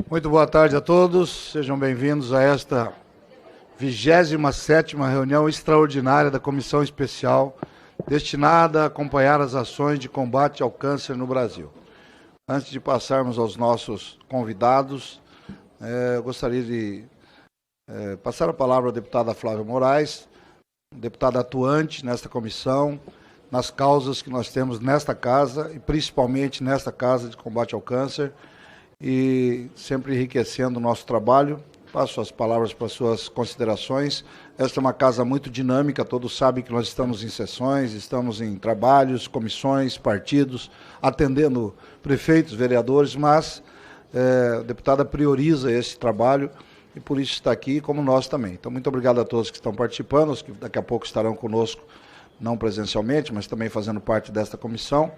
Muito boa tarde a todos, sejam bem-vindos a esta 27ª reunião extraordinária da Comissão Especial destinada a acompanhar as ações de combate ao câncer no Brasil. Antes de passarmos aos nossos convidados, eu gostaria de passar a palavra à deputada Flávia Moraes, deputada atuante nesta comissão, nas causas que nós temos nesta casa, e principalmente nesta casa de combate ao câncer, e sempre enriquecendo o nosso trabalho. Passo as palavras para suas considerações. Esta é uma casa muito dinâmica, todos sabem que nós estamos em sessões, estamos em trabalhos, comissões, partidos, atendendo prefeitos, vereadores, mas a deputada prioriza esse trabalho e por isso está aqui, como nós também. Então, muito obrigado a todos que estão participando, os que daqui a pouco estarão conosco, não presencialmente, mas também fazendo parte desta comissão.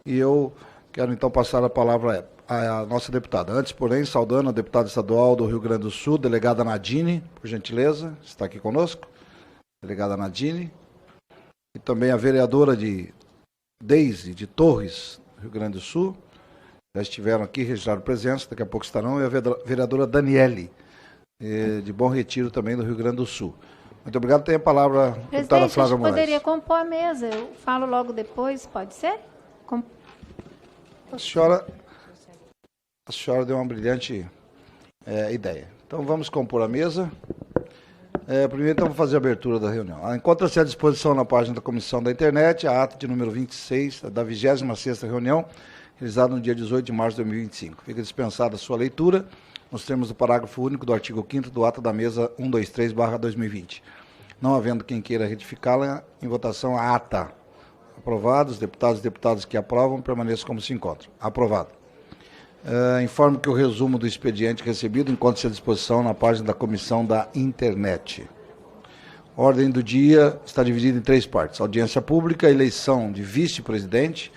E eu quero então passar a palavra a nossa deputada. Antes, porém, saudando a deputada estadual do Rio Grande do Sul, delegada Nadine, por gentileza, está aqui conosco. Delegada Nadine. E também a vereadora Deise de Torres, Rio Grande do Sul. Já estiveram aqui, registraram presença, daqui a pouco estarão. E a vereadora Daniele, de Bom Retiro, também do Rio Grande do Sul. Muito obrigado. Tem a palavra, deputada Flávia Moraes. Poderia compor a mesa. Eu falo logo depois, pode ser? A senhora deu uma brilhante ideia. Então, vamos compor a mesa. Primeiro, então, vamos fazer a abertura da reunião. Encontra-se à disposição na página da Comissão da Internet a ata de número 26 da 26ª reunião, realizada no dia 18 de março de 2025. Fica dispensada a sua leitura, nos termos do parágrafo único do artigo 5º do ato da mesa 123/2020. Não havendo quem queira retificá-la, em votação a ata. Aprovado. Os deputados e deputadas que aprovam permaneçam como se encontram. Aprovado. Informo que o resumo do expediente recebido encontra-se à disposição na página da Comissão da Internet. A ordem do dia está dividida em 3 partes. Audiência pública, eleição de vice-presidente,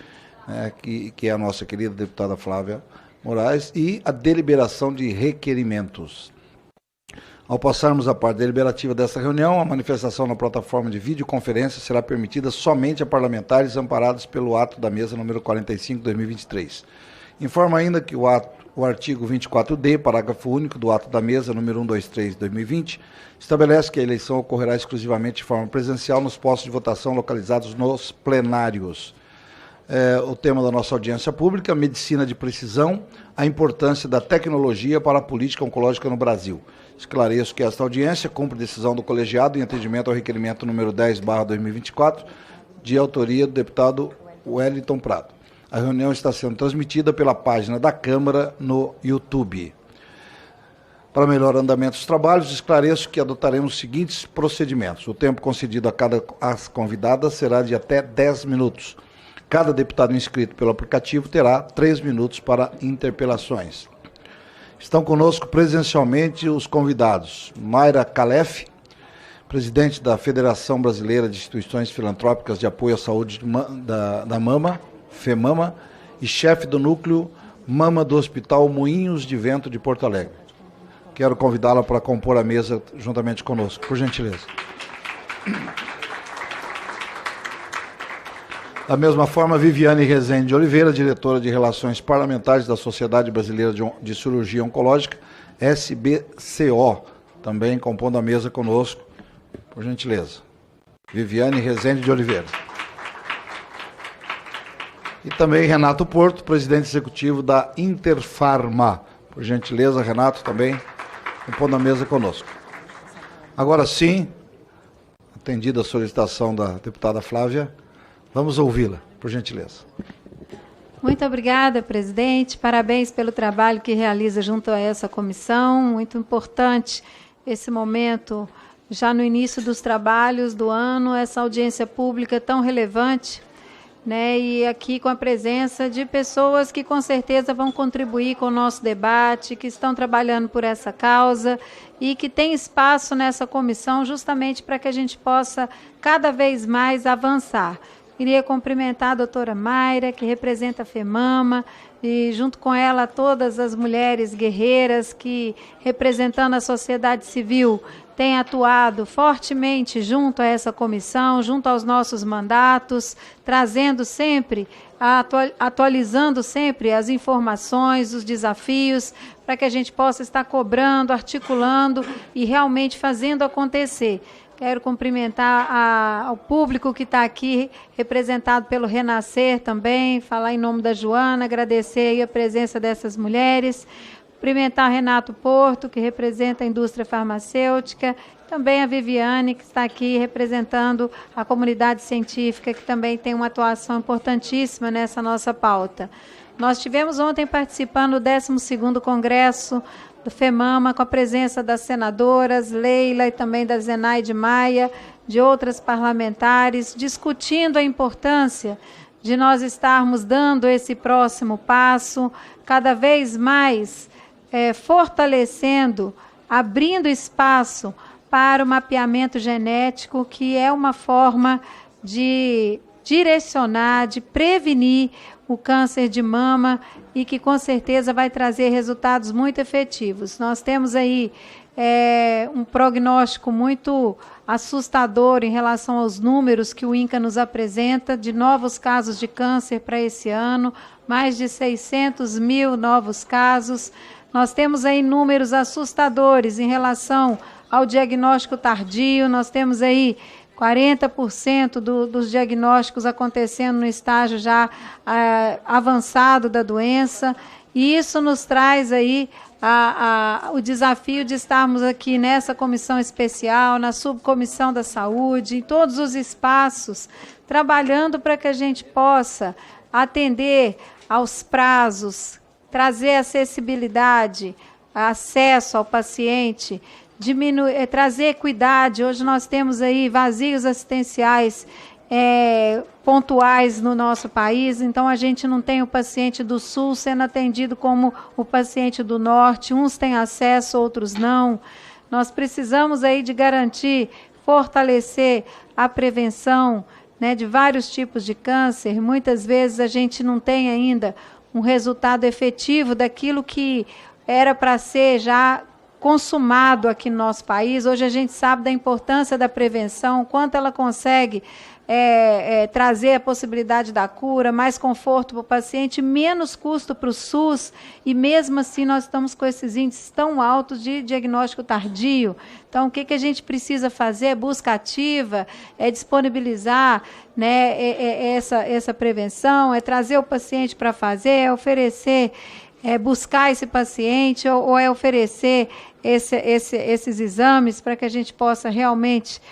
que é a nossa querida deputada Flávia Moraes, e a deliberação de requerimentos. Ao passarmos à parte deliberativa desta reunião, a manifestação na plataforma de videoconferência será permitida somente a parlamentares amparados pelo ato da mesa número 45/2023. Informa ainda que o artigo 24D, parágrafo único do ato da mesa número 123/2020, estabelece que a eleição ocorrerá exclusivamente de forma presencial nos postos de votação localizados nos plenários. O tema da nossa audiência pública, medicina de precisão, a importância da tecnologia para a política oncológica no Brasil. Esclareço que esta audiência cumpre decisão do colegiado em atendimento ao requerimento número 10/2024, de autoria do deputado Wellington Prado. A reunião está sendo transmitida pela página da Câmara no YouTube. Para melhor andamento dos trabalhos, esclareço que adotaremos os seguintes procedimentos. O tempo concedido a cada convidada será de até 10 minutos. Cada deputado inscrito pelo aplicativo terá 3 minutos para interpelações. Estão conosco presencialmente os convidados: Mayra Calef, presidente da Federação Brasileira de Instituições Filantrópicas de Apoio à Saúde da Mama, FEMAMA, e chefe do núcleo Mama do Hospital Moinhos de Vento de Porto Alegre. Quero convidá-la para compor a mesa juntamente conosco, por gentileza. Da mesma forma, Viviane Rezende de Oliveira, diretora de Relações Parlamentares da Sociedade Brasileira de Cirurgia Oncológica, SBCO, também compondo a mesa conosco, por gentileza. Viviane Rezende de Oliveira. E também Renato Porto, presidente executivo da Interfarma. Por gentileza, Renato, também compondo a mesa conosco. Agora sim, atendida a solicitação da deputada Flávia, vamos ouvi-la, por gentileza. Muito obrigada, presidente. Parabéns pelo trabalho que realiza junto a essa comissão. Muito importante esse momento, já no início dos trabalhos do ano, essa audiência pública tão relevante, né? E aqui com a presença de pessoas que com certeza vão contribuir com o nosso debate, que estão trabalhando por essa causa e que tem espaço nessa comissão justamente para que a gente possa cada vez mais avançar. Queria cumprimentar a doutora Mayra, que representa a FEMAMA, e junto com ela todas as mulheres guerreiras que, representando a sociedade civil, tem atuado fortemente junto a essa comissão, junto aos nossos mandatos, trazendo sempre, atualizando sempre as informações, os desafios, para que a gente possa estar cobrando, articulando e realmente fazendo acontecer. Quero cumprimentar ao público que está aqui, representado pelo Renascer também, falar em nome da Joana, agradecer aí a presença dessas mulheres, cumprimentar Renato Porto, que representa a indústria farmacêutica, também a Viviane, que está aqui representando a comunidade científica, que também tem uma atuação importantíssima nessa nossa pauta. Nós tivemos ontem participando do 12º Congresso do FEMAMA, com a presença das senadoras Leila e também da Zenaide Maia, de outras parlamentares, discutindo a importância de nós estarmos dando esse próximo passo, cada vez mais fortalecendo, abrindo espaço para o mapeamento genético, que é uma forma de direcionar, de prevenir o câncer de mama e que com certeza vai trazer resultados muito efetivos. Nós temos aí um prognóstico muito assustador em relação aos números que o INCA nos apresenta de novos casos de câncer para esse ano, mais de 600 mil novos casos. Nós temos aí números assustadores em relação ao diagnóstico tardio, nós temos aí 40% dos diagnósticos acontecendo no estágio já avançado da doença, e isso nos traz aí o desafio de estarmos aqui nessa comissão especial, na subcomissão da saúde, em todos os espaços, trabalhando para que a gente possa atender aos prazos, trazer acessibilidade, acesso ao paciente, trazer equidade. Hoje nós temos aí vazios assistenciais pontuais no nosso país, então a gente não tem o paciente do sul sendo atendido como o paciente do norte, uns têm acesso, outros não. Nós precisamos aí de garantir, fortalecer a prevenção, né, de vários tipos de câncer. Muitas vezes a gente não tem ainda um resultado efetivo daquilo que era para ser já consumado aqui no nosso país. Hoje a gente sabe da importância da prevenção, quanto ela consegue trazer a possibilidade da cura, mais conforto para o paciente, menos custo para o SUS, e mesmo assim nós estamos com esses índices tão altos de diagnóstico tardio. Então, o que a gente precisa fazer? Busca ativa, disponibilizar, né, essa prevenção, trazer o paciente para fazer, oferecer, buscar esse paciente ou oferecer esses exames para que a gente possa realmente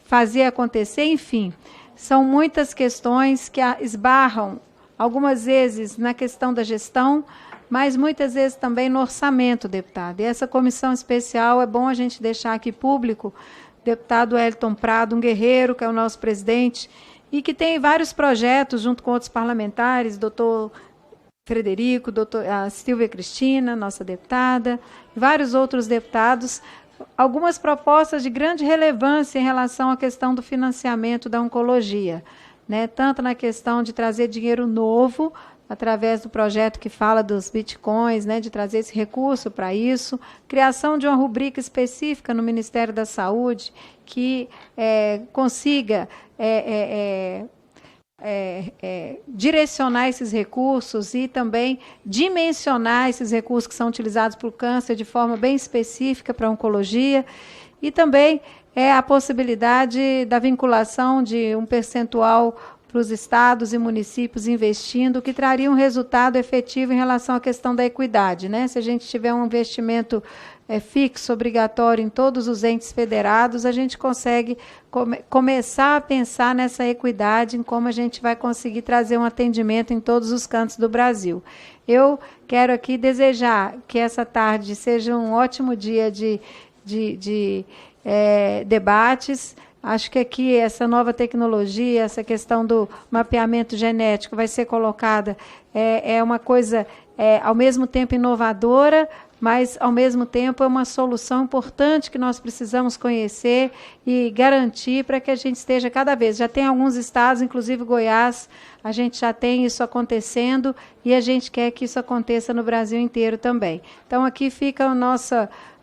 fazer acontecer. Enfim, são muitas questões que esbarram, algumas vezes na questão da gestão, mas muitas vezes também no orçamento, deputado. E essa comissão especial, é bom a gente deixar aqui público, deputado Wellington Prado, um guerreiro, que é o nosso presidente, e que tem vários projetos junto com outros parlamentares, doutor Frederico, a Silvia Cristina, nossa deputada, vários outros deputados, algumas propostas de grande relevância em relação à questão do financiamento da oncologia, né? Tanto na questão de trazer dinheiro novo, através do projeto que fala dos bitcoins, né, de trazer esse recurso para isso, criação de uma rubrica específica no Ministério da Saúde que consiga direcionar esses recursos e também dimensionar esses recursos que são utilizados para o câncer de forma bem específica para a oncologia, e também a possibilidade da vinculação de um percentual para os estados e municípios investindo, que traria um resultado efetivo em relação à questão da equidade, né? Se a gente tiver um investimento fixo, obrigatório em todos os entes federados, a gente consegue começar a pensar nessa equidade, em como a gente vai conseguir trazer um atendimento em todos os cantos do Brasil. Eu quero aqui desejar que essa tarde seja um ótimo dia de debates. Acho que aqui essa nova tecnologia, essa questão do mapeamento genético vai ser colocada, uma coisa ao mesmo tempo inovadora, mas ao mesmo tempo é uma solução importante que nós precisamos conhecer e garantir para que a gente esteja cada vez. Já tem alguns estados, inclusive Goiás, a gente já tem isso acontecendo e a gente quer que isso aconteça no Brasil inteiro também. Então aqui fica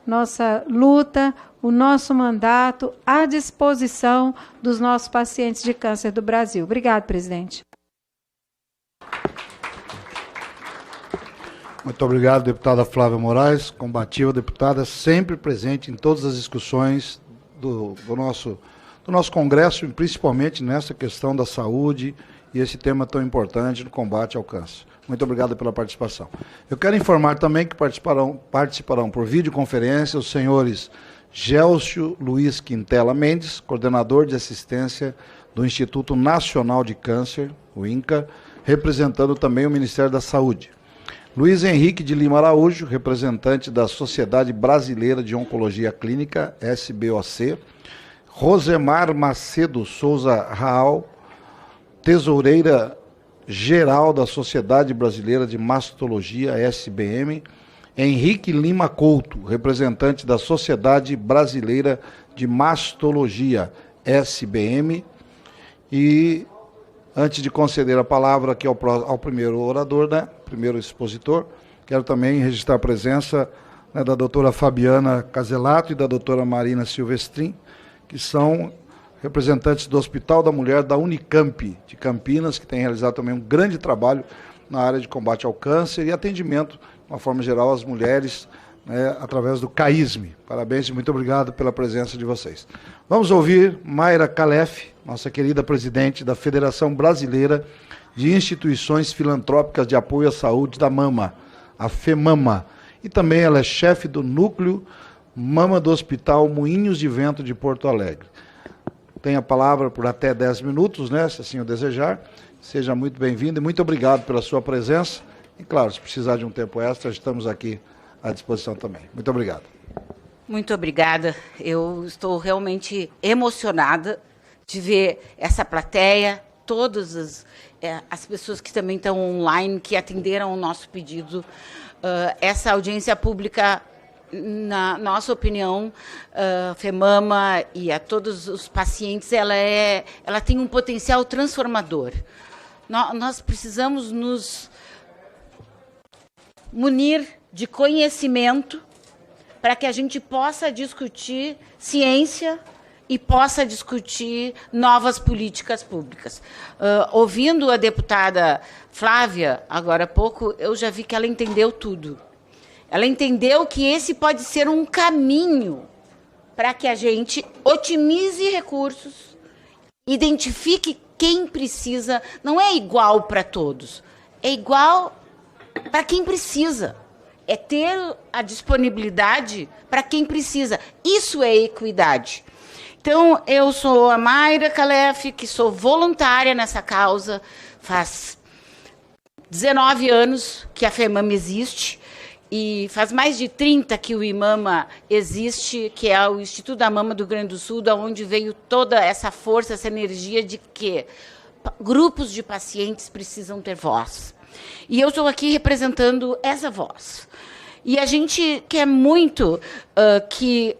nossa luta, o nosso mandato à disposição dos nossos pacientes de câncer do Brasil. Obrigada, presidente. Muito obrigado, deputada Flávia Moraes, combativa deputada, sempre presente em todas as discussões do nosso Congresso, principalmente nessa questão da saúde e esse tema tão importante no combate ao câncer. Muito obrigado pela participação. Eu quero informar também que participarão por videoconferência os senhores Gélcio Luiz Quintela Mendes, coordenador de assistência do Instituto Nacional de Câncer, o INCA, representando também o Ministério da Saúde. Luiz Henrique de Lima Araújo, representante da Sociedade Brasileira de Oncologia Clínica, SBOC. Rosemar Macedo Souza Raal, tesoureira geral da Sociedade Brasileira de Mastologia, SBM. Henrique Lima Couto, representante da Sociedade Brasileira de Mastologia, SBM. E, antes de conceder a palavra aqui ao primeiro orador, né, primeiro expositor, quero também registrar a presença, né, da doutora Fabiana Caselato e da doutora Marina Silvestrin, que são representantes do Hospital da Mulher da Unicamp de Campinas, que tem realizado também um grande trabalho na área de combate ao câncer e atendimento, de uma forma geral, às mulheres, né, através do CAISME. Parabéns e muito obrigado pela presença de vocês. Vamos ouvir Mayra Calef, nossa querida presidente da Federação Brasileira de Instituições Filantrópicas de Apoio à Saúde da Mama, a FEMAMA, e também ela é chefe do Núcleo Mama do Hospital Moinhos de Vento de Porto Alegre. Tem a palavra por até 10 minutos, né, se assim o desejar. Seja muito bem-vindo e muito obrigado pela sua presença. E, claro, se precisar de um tempo extra, estamos aqui à disposição também. Muito obrigado. Muito obrigada. Eu estou realmente emocionada de ver essa plateia, todas as pessoas que também estão online, que atenderam o nosso pedido. Essa audiência pública, na nossa opinião, FEMAMA e a todos os pacientes, ela tem um potencial transformador. Nós precisamos nos munir de conhecimento para que a gente possa discutir ciência e possa discutir novas políticas públicas. Ouvindo a deputada Flávia, agora há pouco, eu já vi que ela entendeu tudo. Ela entendeu que esse pode ser um caminho para que a gente otimize recursos, identifique quem precisa. Não é igual para todos, é igual para quem precisa. É ter a disponibilidade para quem precisa. Isso é equidade. Então, eu sou a Mayra Calef, que sou voluntária nessa causa. Faz 19 anos que a FEMAMA existe. E faz mais de 30 que o IMAMA existe, que é o Instituto da Mama do Rio Grande do Sul, da onde veio toda essa força, essa energia de que grupos de pacientes precisam ter voz. E eu estou aqui representando essa voz. E a gente quer muito que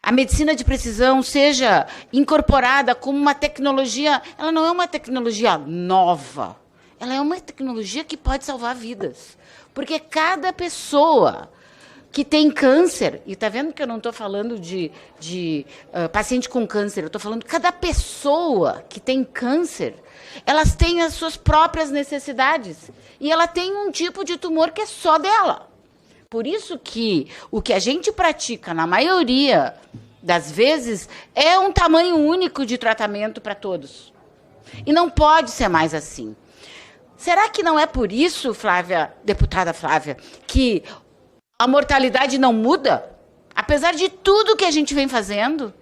a medicina de precisão seja incorporada como uma tecnologia. Ela não é uma tecnologia nova, ela é uma tecnologia que pode salvar vidas. Porque cada pessoa que tem câncer, e está vendo que eu não estou falando de paciente com câncer, eu estou falando de cada pessoa que tem câncer, elas têm as suas próprias necessidades. E ela tem um tipo de tumor que é só dela. Por isso que o que a gente pratica, na maioria das vezes, é um tamanho único de tratamento para todos. E não pode ser mais assim. Será que não é por isso, Flávia, deputada Flávia, que a mortalidade não muda? Apesar de tudo que a gente vem fazendo?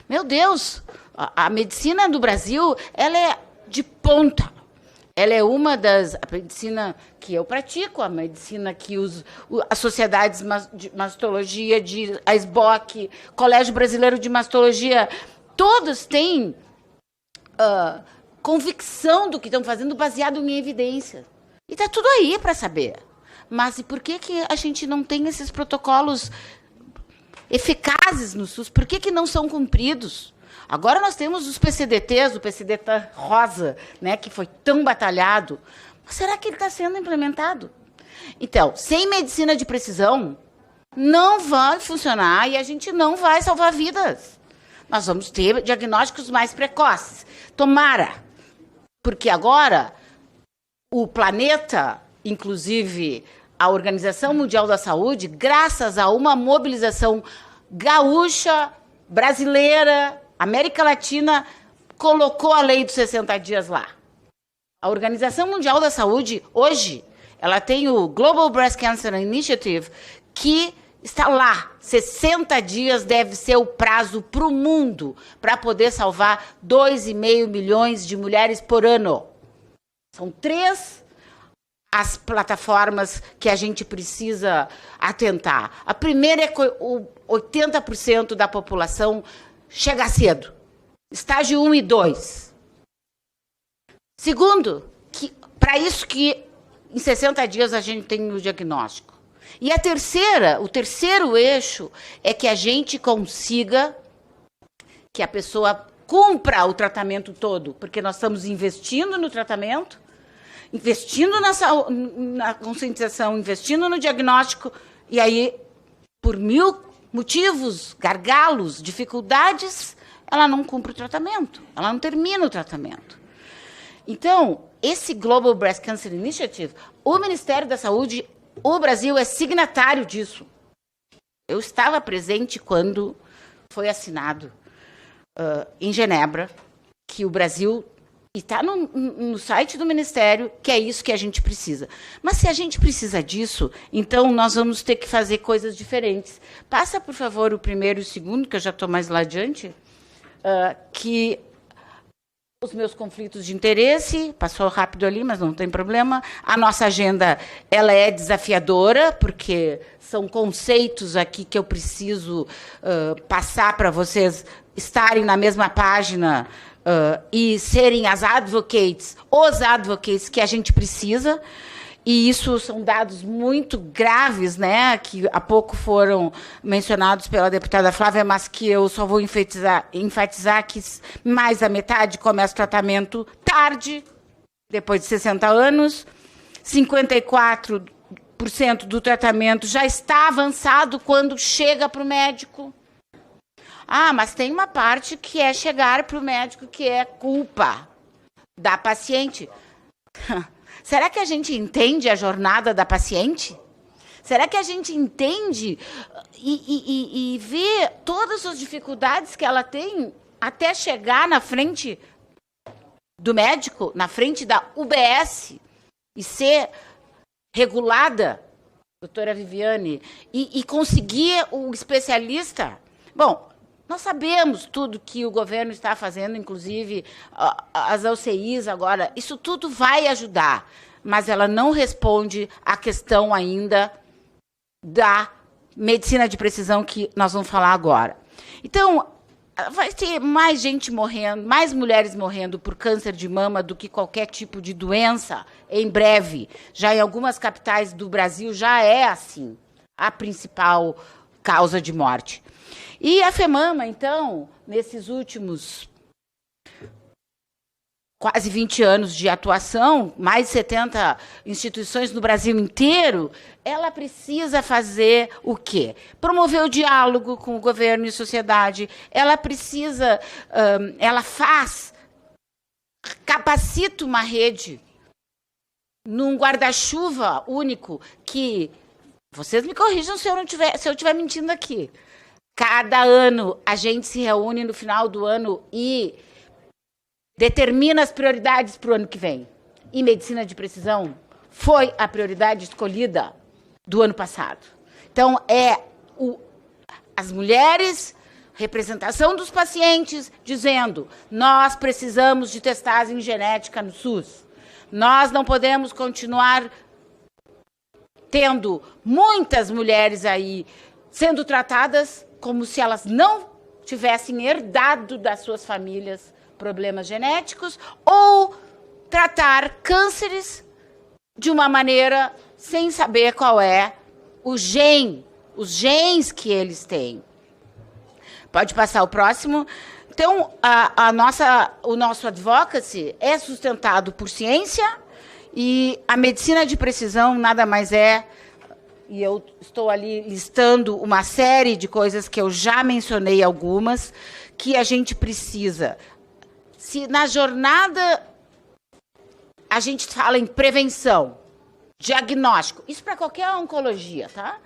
Meu Deus, a medicina do Brasil, ela é de ponta. Ela é uma das... A medicina que eu pratico, a medicina que as sociedades de mastologia, a SBOC, Colégio Brasileiro de Mastologia, todos têm convicção do que estão fazendo baseado em evidência. E está tudo aí para saber. Mas e por que a gente não tem esses protocolos eficazes no SUS? Por que não são cumpridos? Agora nós temos os PCDTs, o PCDT rosa, né, que foi tão batalhado. Mas será que ele está sendo implementado? Então, sem medicina de precisão, não vai funcionar e a gente não vai salvar vidas. Nós vamos ter diagnósticos mais precoces. Tomara, porque agora o planeta, inclusive a Organização Mundial da Saúde, graças a uma mobilização gaúcha, brasileira, América Latina, colocou a lei dos 60 dias lá. A Organização Mundial da Saúde, hoje, ela tem o Global Breast Cancer Initiative, que está lá. 60 dias deve ser o prazo para o mundo para poder salvar 2,5 milhões de mulheres por ano. São 3 as plataformas que a gente precisa atentar. A primeira é que 80% da população chega cedo. Estágio 1 e 2. Segundo, que para isso que em 60 dias a gente tem o diagnóstico. E o terceiro eixo é que a gente consiga que a pessoa cumpra o tratamento todo, porque nós estamos investindo no tratamento, investindo na conscientização, investindo no diagnóstico, e aí, por 1000 motivos, gargalos, dificuldades, ela não cumpre o tratamento, ela não termina o tratamento. Então, esse Global Breast Cancer Initiative, o Ministério da Saúde, o Brasil é signatário disso. Eu estava presente quando foi assinado em Genebra, que o Brasil, e está no site do Ministério, que é isso que a gente precisa. Mas se a gente precisa disso, então nós vamos ter que fazer coisas diferentes. Passa, por favor, o primeiro e o segundo, que eu já estou mais lá adiante, que os meus conflitos de interesse, passou rápido ali, mas não tem problema. A nossa agenda, ela é desafiadora, porque são conceitos aqui que eu preciso passar para vocês estarem na mesma página e serem os advocates que a gente precisa. E isso são dados muito graves, né, que há pouco foram mencionados pela deputada Flávia, mas que eu só vou enfatizar que mais da metade começa o tratamento tarde, depois de 60 anos, 54% do tratamento já está avançado quando chega para o médico. Ah, mas tem uma parte que é chegar para o médico, que é culpa da paciente. Será que a gente entende a jornada da paciente? Será que a gente entende e vê todas as dificuldades que ela tem até chegar na frente do médico, na frente da UBS, e ser regulada, doutora Viviane, e conseguir o especialista? Bom, nós sabemos tudo que o governo está fazendo, inclusive as UCIs agora. Isso tudo vai ajudar, mas ela não responde à questão ainda da medicina de precisão que nós vamos falar agora. Então, vai ter mais gente morrendo, mais mulheres morrendo por câncer de mama do que qualquer tipo de doença em breve. Já em algumas capitais do Brasil já é assim, a principal causa de morte. E a FEMAMA, então, nesses últimos quase 20 anos de atuação, mais de 70 instituições no Brasil inteiro, ela precisa fazer o quê? Promover o diálogo com o governo e sociedade. Ela precisa, capacita uma rede num guarda-chuva único que, vocês me corrijam se eu estiver mentindo aqui, cada ano a gente se reúne no final do ano e determina as prioridades para o ano que vem. E medicina de precisão foi a prioridade escolhida do ano passado. Então, as mulheres, representação dos pacientes, dizendo: nós precisamos de testagem genética no SUS. Nós não podemos continuar tendo muitas mulheres aí sendo tratadas como se elas não tivessem herdado das suas famílias problemas genéticos, ou tratar cânceres de uma maneira sem saber qual é os genes que eles têm. Pode passar o próximo. Então, o nosso advocacy é sustentado por ciência, e a medicina de precisão nada mais é e eu estou ali listando uma série de coisas que eu já mencionei algumas, que a gente precisa. Se na jornada a gente fala em prevenção, diagnóstico, isso para qualquer oncologia, tá?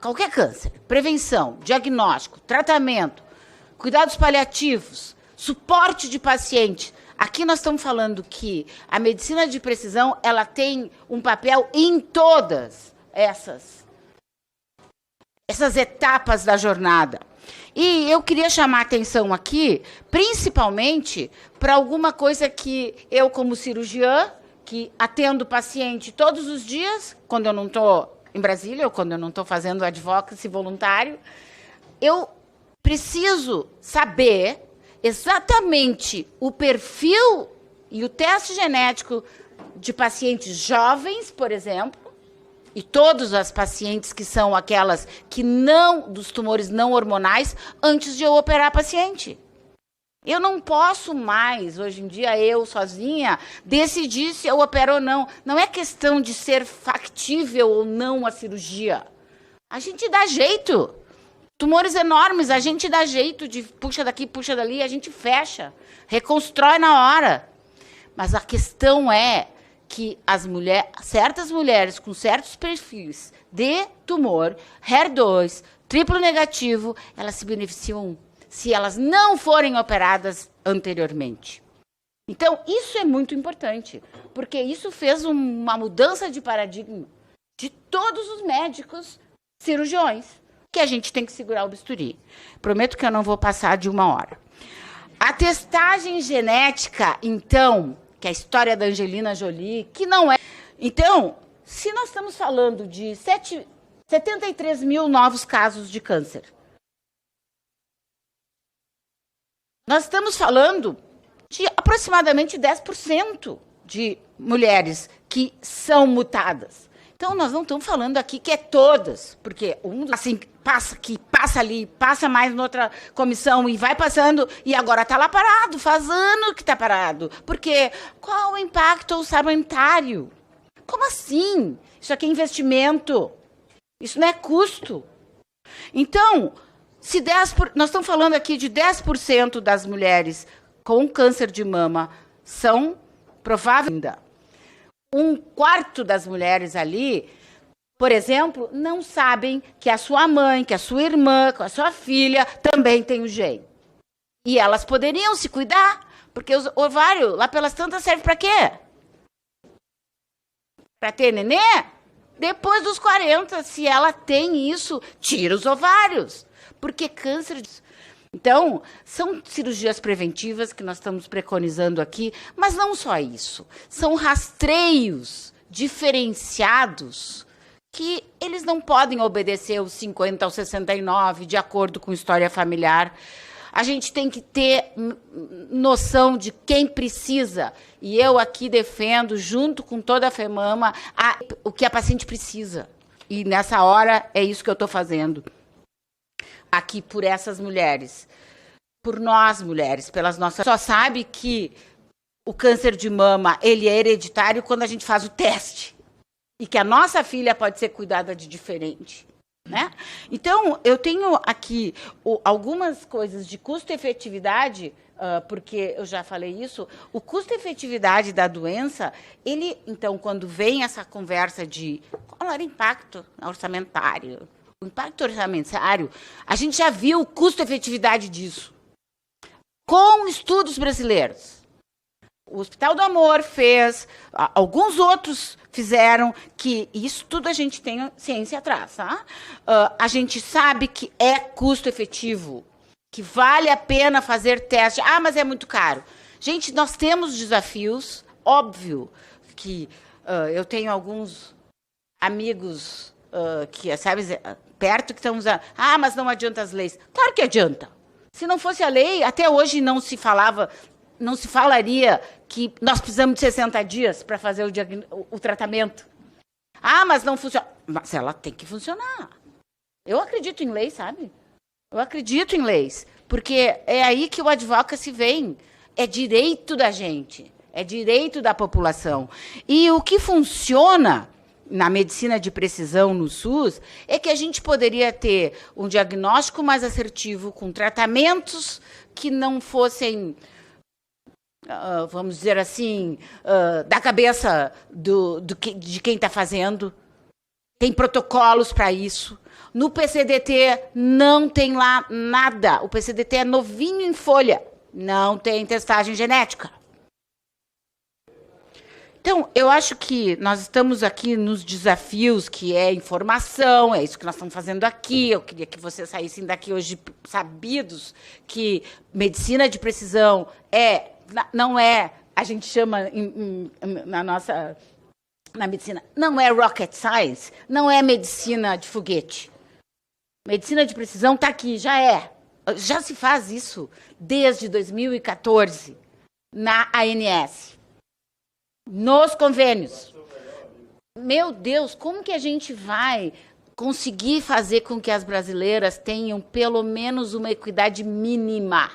Qualquer câncer, prevenção, diagnóstico, tratamento, cuidados paliativos, suporte de paciente. Aqui nós estamos falando que a medicina de precisão, ela tem um papel em todas essas etapas da jornada. E eu queria chamar a atenção aqui, principalmente, para alguma coisa que eu, como cirurgiã, que atendo paciente todos os dias, quando eu não estou em Brasília, ou quando eu não estou fazendo advocacy voluntário, eu preciso saber exatamente o perfil e o teste genético de pacientes jovens, por exemplo, e todas as pacientes que são aquelas que não, dos tumores não hormonais, antes de eu operar a paciente. Eu não posso mais, hoje em dia, eu sozinha, decidir se eu opero ou não. Não é questão de ser factível ou não a cirurgia. A gente dá jeito. Tumores enormes, a gente dá jeito de puxa daqui, puxa dali, a gente fecha, reconstrói na hora. Mas a questão é que certas mulheres com certos perfis de tumor, HER2, triplo negativo, elas se beneficiam se elas não forem operadas anteriormente. Então, isso é muito importante, porque isso fez uma mudança de paradigma de todos os médicos cirurgiões, que a gente tem que segurar o bisturi. Prometo que eu não vou passar de 1 hora. A testagem genética, então, que é a história da Angelina Jolie, que não é... Então, se nós estamos falando de 73 mil novos casos de câncer, nós estamos falando de aproximadamente 10% de mulheres que são mutadas. Então, nós não estamos falando aqui que é todas, porque assim, passa aqui, passa ali, passa mais noutra comissão e vai passando, e agora está lá parado, faz ano que está parado. Porque qual o impacto orçamentário? Como assim? Isso aqui é investimento. Isso não é custo. Então, nós estamos falando aqui de 10% das mulheres com câncer de mama são prováveis ainda. 1/4 das mulheres ali, por exemplo, não sabem que a sua mãe, que a sua irmã, que a sua filha também tem o gene. E elas poderiam se cuidar, porque o ovário, lá pelas tantas, serve para quê? Para ter nenê? Depois dos 40, se ela tem isso, tira os ovários. Porque câncer... Então, são cirurgias preventivas que nós estamos preconizando aqui, mas não só isso. São rastreios diferenciados que eles não podem obedecer os 50 aos 69, de acordo com história familiar. A gente tem que ter noção de quem precisa. E eu aqui defendo, junto com toda a FEMAMA, o que a paciente precisa. E nessa hora é isso que eu estou fazendo. Aqui por essas mulheres, por nós mulheres, pelas nossas... Só sabe que o câncer de mama, ele é hereditário quando a gente faz o teste. E que a nossa filha pode ser cuidada de diferente. Né? Então, eu tenho aqui algumas coisas de custo-efetividade, porque eu já falei isso. O custo-efetividade da doença, ele, então, quando vem essa conversa de qual era o impacto orçamentário, o impacto orçamentário, a gente já viu o custo-efetividade disso. Com estudos brasileiros. O Hospital do Amor fez, alguns outros fizeram, que isso tudo a gente tem ciência atrás. Tá? A gente sabe que é custo-efetivo, que vale a pena fazer teste. Ah, mas é muito caro. Gente, nós temos desafios, óbvio, que eu tenho alguns amigos que, sabe, perto que estão usando. Ah, mas não adianta as leis. Claro que adianta. Se não fosse a lei, até hoje não se falaria que nós precisamos de 60 dias para fazer o tratamento. Ah, mas não funciona. Mas ela tem que funcionar. Eu acredito em leis, sabe? Eu acredito em leis. Porque é aí que o advocacy vem. É direito da gente. É direito da população. E o que funciona na medicina de precisão no SUS, é que a gente poderia ter um diagnóstico mais assertivo, com tratamentos que não fossem, vamos dizer assim, da cabeça de quem está fazendo. Tem protocolos para isso. No PCDT não tem lá nada. O PCDT é novinho em folha. Não tem testagem genética. Então, eu acho que nós estamos aqui nos desafios, que é informação, é isso que nós estamos fazendo aqui. Eu queria que vocês saíssem daqui hoje sabidos que medicina de precisão não é, a gente chama na medicina, não é rocket science, não é medicina de foguete. Medicina de precisão está aqui, já se faz isso desde 2014 na ANS. Nos convênios. Meu Deus, como que a gente vai conseguir fazer com que as brasileiras tenham pelo menos uma equidade mínima?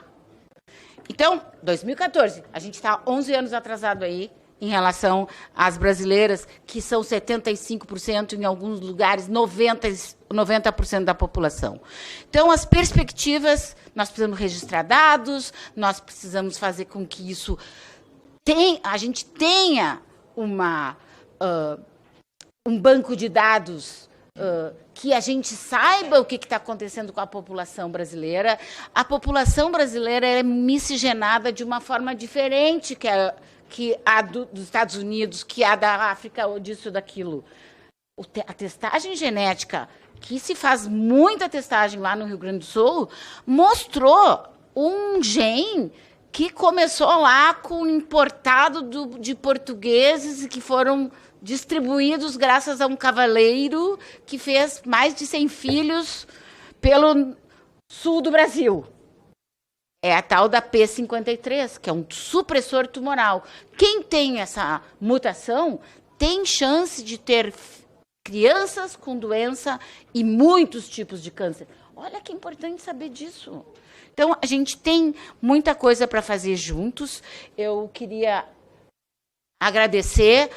Então, 2014, a gente está 11 anos atrasado aí em relação às brasileiras, que são 75%, em alguns lugares 90% da população. Então, as perspectivas, nós precisamos registrar dados, nós precisamos fazer com que isso a gente tenha um banco de dados que a gente saiba o que está acontecendo com a população brasileira. A população brasileira é miscigenada de uma forma diferente que a dos Estados Unidos, que a da África, ou disso ou daquilo. A testagem genética, que se faz muita testagem lá no Rio Grande do Sul, mostrou um gene que começou lá com importado de portugueses que foram distribuídos graças a um cavaleiro que fez mais de 100 filhos pelo sul do Brasil. É a tal da P53, que é um supressor tumoral. Quem tem essa mutação tem chance de ter crianças com doença e muitos tipos de câncer. Olha que importante saber disso. Então, a gente tem muita coisa para fazer juntos. Eu queria agradecer.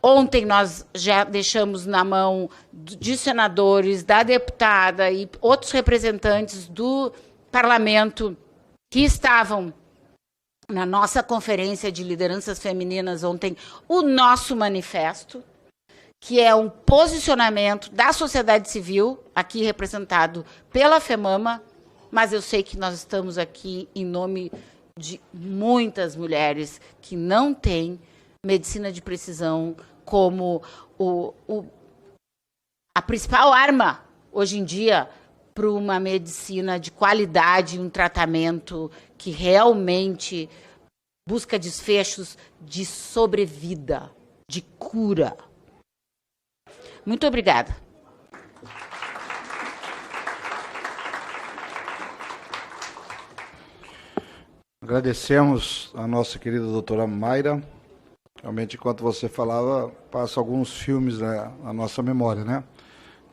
Ontem nós já deixamos na mão de senadores, da deputada e outros representantes do parlamento que estavam na nossa conferência de lideranças femininas ontem, o nosso manifesto, que é um posicionamento da sociedade civil, aqui representado pela FEMAMA, mas eu sei que nós estamos aqui em nome de muitas mulheres que não têm medicina de precisão como a principal arma, hoje em dia, para uma medicina de qualidade, um tratamento que realmente busca desfechos de sobrevida, de cura. Muito obrigada. Agradecemos a nossa querida doutora Mayra. Realmente, enquanto você falava, passa alguns filmes na nossa memória, né?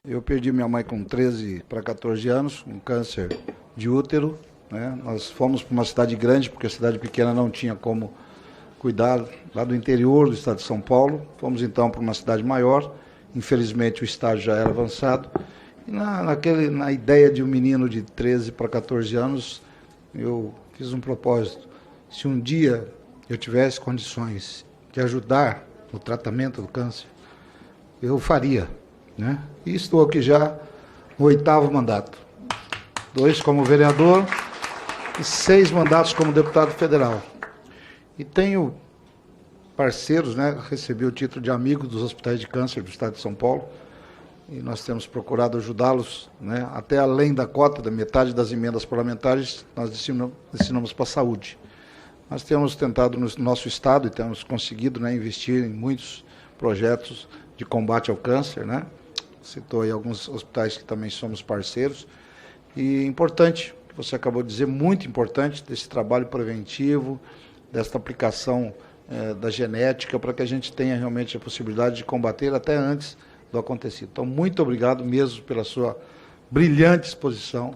Eu perdi minha mãe com 13 para 14 anos, um câncer de útero, né? Nós fomos para uma cidade grande, porque a cidade pequena não tinha como cuidar, lá do interior do estado de São Paulo. Fomos, então, para uma cidade maior. Infelizmente, o estágio já era avançado. E na ideia de um menino de 13 para 14 anos, eu fiz um propósito. Se um dia eu tivesse condições de ajudar no tratamento do câncer, eu faria, né? E estou aqui já no 8º mandato. 2 como vereador e 6 mandatos como deputado federal. E tenho parceiros, né? Recebi o título de amigo dos hospitais de câncer do estado de São Paulo. E nós temos procurado ajudá-los, né? Até além da cota, da metade das emendas parlamentares, nós destinamos para a saúde. Nós temos tentado no nosso estado e temos conseguido, né, investir em muitos projetos de combate ao câncer, né? Citou aí alguns hospitais que também somos parceiros. E importante, que você acabou de dizer, muito importante, desse trabalho preventivo, desta aplicação da genética, para que a gente tenha realmente a possibilidade de combater até antes do acontecido. Então, muito obrigado mesmo pela sua brilhante exposição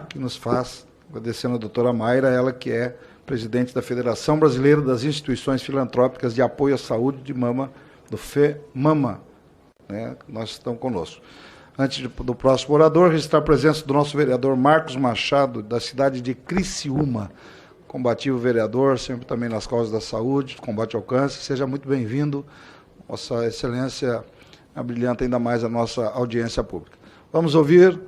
que nos faz, agradecendo a doutora Mayra, ela que é presidente da Federação Brasileira das Instituições Filantrópicas de Apoio à Saúde de Mama, do FEMAMA. né? Nós estamos conosco. Antes do próximo orador, registrar a presença do nosso vereador Marcos Machado, da cidade de Criciúma. Combativo vereador, sempre também nas causas da saúde, combate ao câncer. Seja muito bem-vindo. Vossa Excelência abrilhanta ainda mais a nossa audiência pública. Vamos ouvir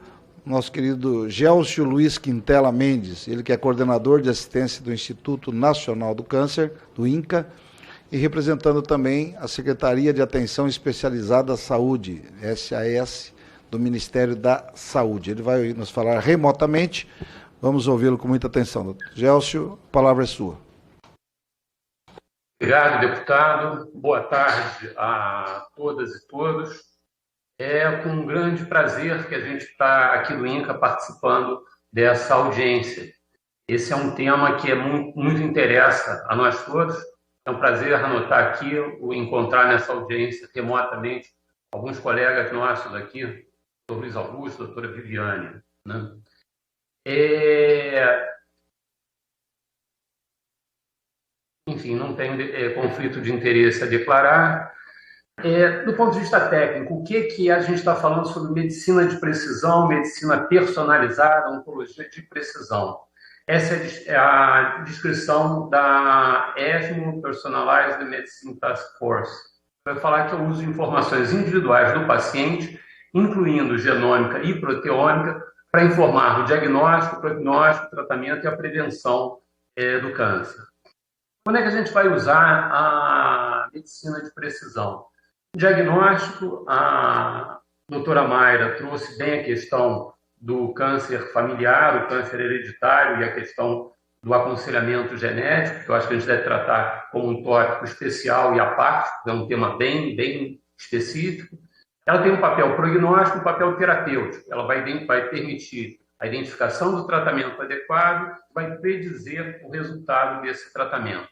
nosso querido Gelcio Luiz Quintela Mendes, ele que é coordenador de assistência do Instituto Nacional do Câncer, do INCA, e representando também a Secretaria de Atenção Especializada à Saúde, SAS, do Ministério da Saúde. Ele vai nos falar remotamente. Vamos ouvi-lo com muita atenção. Doutor Gelcio, a palavra é sua. Obrigado, deputado. Boa tarde a todas e todos. É com um grande prazer que a gente está aqui do INCA participando dessa audiência. Esse é um tema que muito interessa a nós todos. É um prazer anotar aqui, encontrar nessa audiência remotamente alguns colegas nossos aqui, o doutor Luiz Augusto, a doutora Viviane, né? Enfim, não tem conflito de interesse a declarar. Do ponto de vista técnico, o que a gente está falando sobre medicina de precisão, medicina personalizada, oncologia de precisão? Essa é a descrição da ESMO, Personalized Medicine Task Force. Vai falar que eu uso informações individuais do paciente, incluindo genômica e proteômica, para informar o diagnóstico, prognóstico, tratamento e a prevenção do câncer. Quando é que a gente vai usar a medicina de precisão? Diagnóstico, a doutora Mayra trouxe bem a questão do câncer familiar, o câncer hereditário e a questão do aconselhamento genético, que eu acho que a gente deve tratar como um tópico especial e à parte, é um tema bem específico. Ela tem um papel prognóstico e um papel terapêutico. Ela vai permitir a identificação do tratamento adequado, vai predizer o resultado desse tratamento.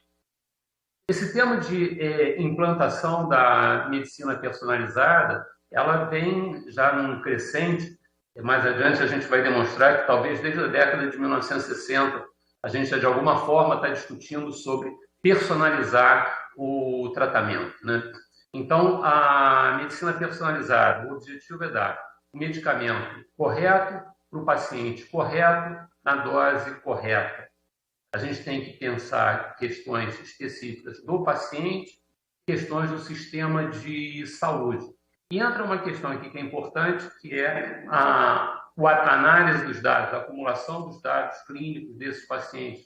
Esse tema de implantação da medicina personalizada, ela vem já num crescente. Mais adiante a gente vai demonstrar que talvez desde a década de 1960 a gente já de alguma forma está discutindo sobre personalizar o tratamento, né? Então, a medicina personalizada, o objetivo é dar o medicamento correto para o paciente correto, na dose correta. A gente tem que pensar questões específicas do paciente, questões do sistema de saúde. E entra uma questão aqui que é importante, que é a análise dos dados, a acumulação dos dados clínicos desses pacientes.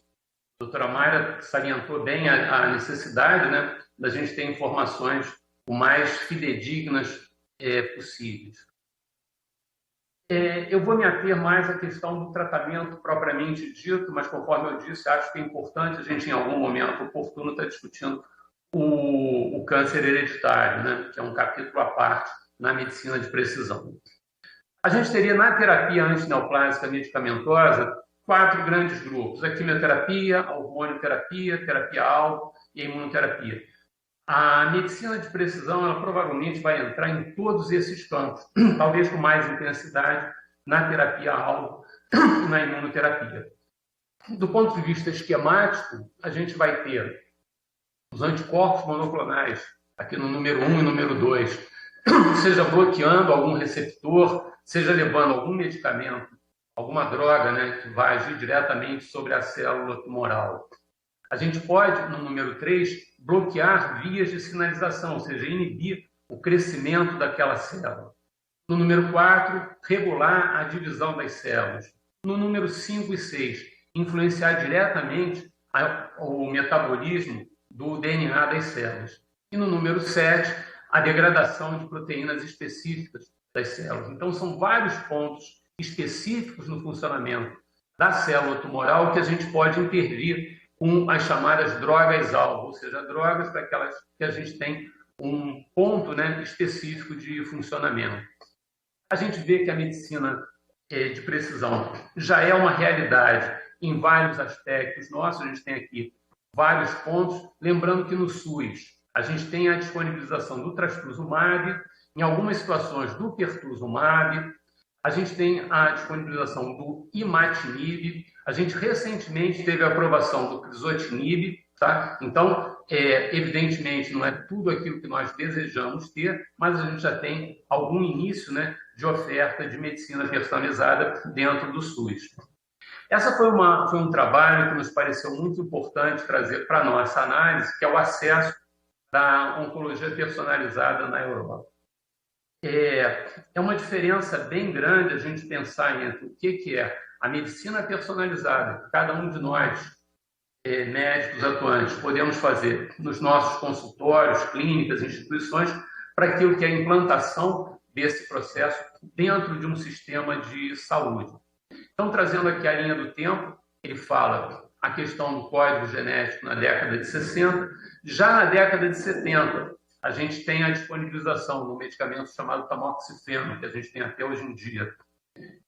A doutora Mayra salientou bem a necessidade, né, da gente ter informações o mais fidedignas possíveis. Eu vou me ater mais à questão do tratamento propriamente dito, mas conforme eu disse, acho que é importante a gente, em algum momento oportuno, estar discutindo o câncer hereditário, né, que é um capítulo à parte na medicina de precisão. A gente teria na terapia antineoplásica medicamentosa 4 grandes grupos: a quimioterapia, a hormonioterapia, terapia-alvo e a imunoterapia. A medicina de precisão, ela provavelmente vai entrar em todos esses campos, talvez com mais intensidade na terapia-alvo e na imunoterapia. Do ponto de vista esquemático, a gente vai ter os anticorpos monoclonais, aqui no número 1 e número 2, seja bloqueando algum receptor, seja levando algum medicamento, alguma droga, né, que vai agir diretamente sobre a célula tumoral. A gente pode, no número 3, bloquear vias de sinalização, ou seja, inibir o crescimento daquela célula. No número 4, regular a divisão das células. No número 5 e 6, influenciar diretamente o metabolismo do DNA das células. E no número 7, a degradação de proteínas específicas das células. Então, são vários pontos específicos no funcionamento da célula tumoral que a gente pode intervir com as chamadas drogas-alvo, ou seja, drogas para aquelas que a gente tem um ponto, né, específico de funcionamento. A gente vê que a medicina de precisão já é uma realidade em vários aspectos nossos. A gente tem aqui vários pontos, lembrando que no SUS a gente tem a disponibilização do trastuzumab, em algumas situações do pertuzumab, a gente tem a disponibilização do imatinib, a gente recentemente teve a aprovação do crizotinib, Tá? Então, evidentemente, não é tudo aquilo que nós desejamos ter, mas a gente já tem algum início, né, de oferta de medicina personalizada dentro do SUS. Essa foi um trabalho que nos pareceu muito importante trazer para a nossa análise, que é o acesso da oncologia personalizada na Europa. É uma diferença bem grande a gente pensar entre o que é a medicina personalizada, que cada um de nós, médicos atuantes, podemos fazer nos nossos consultórios, clínicas, instituições, para aquilo que é a implantação desse processo dentro de um sistema de saúde. Então, trazendo aqui a linha do tempo, ele fala a questão do código genético na década de 60. Já na década de 70, a gente tem a disponibilização do medicamento chamado tamoxifeno, que a gente tem até hoje em dia,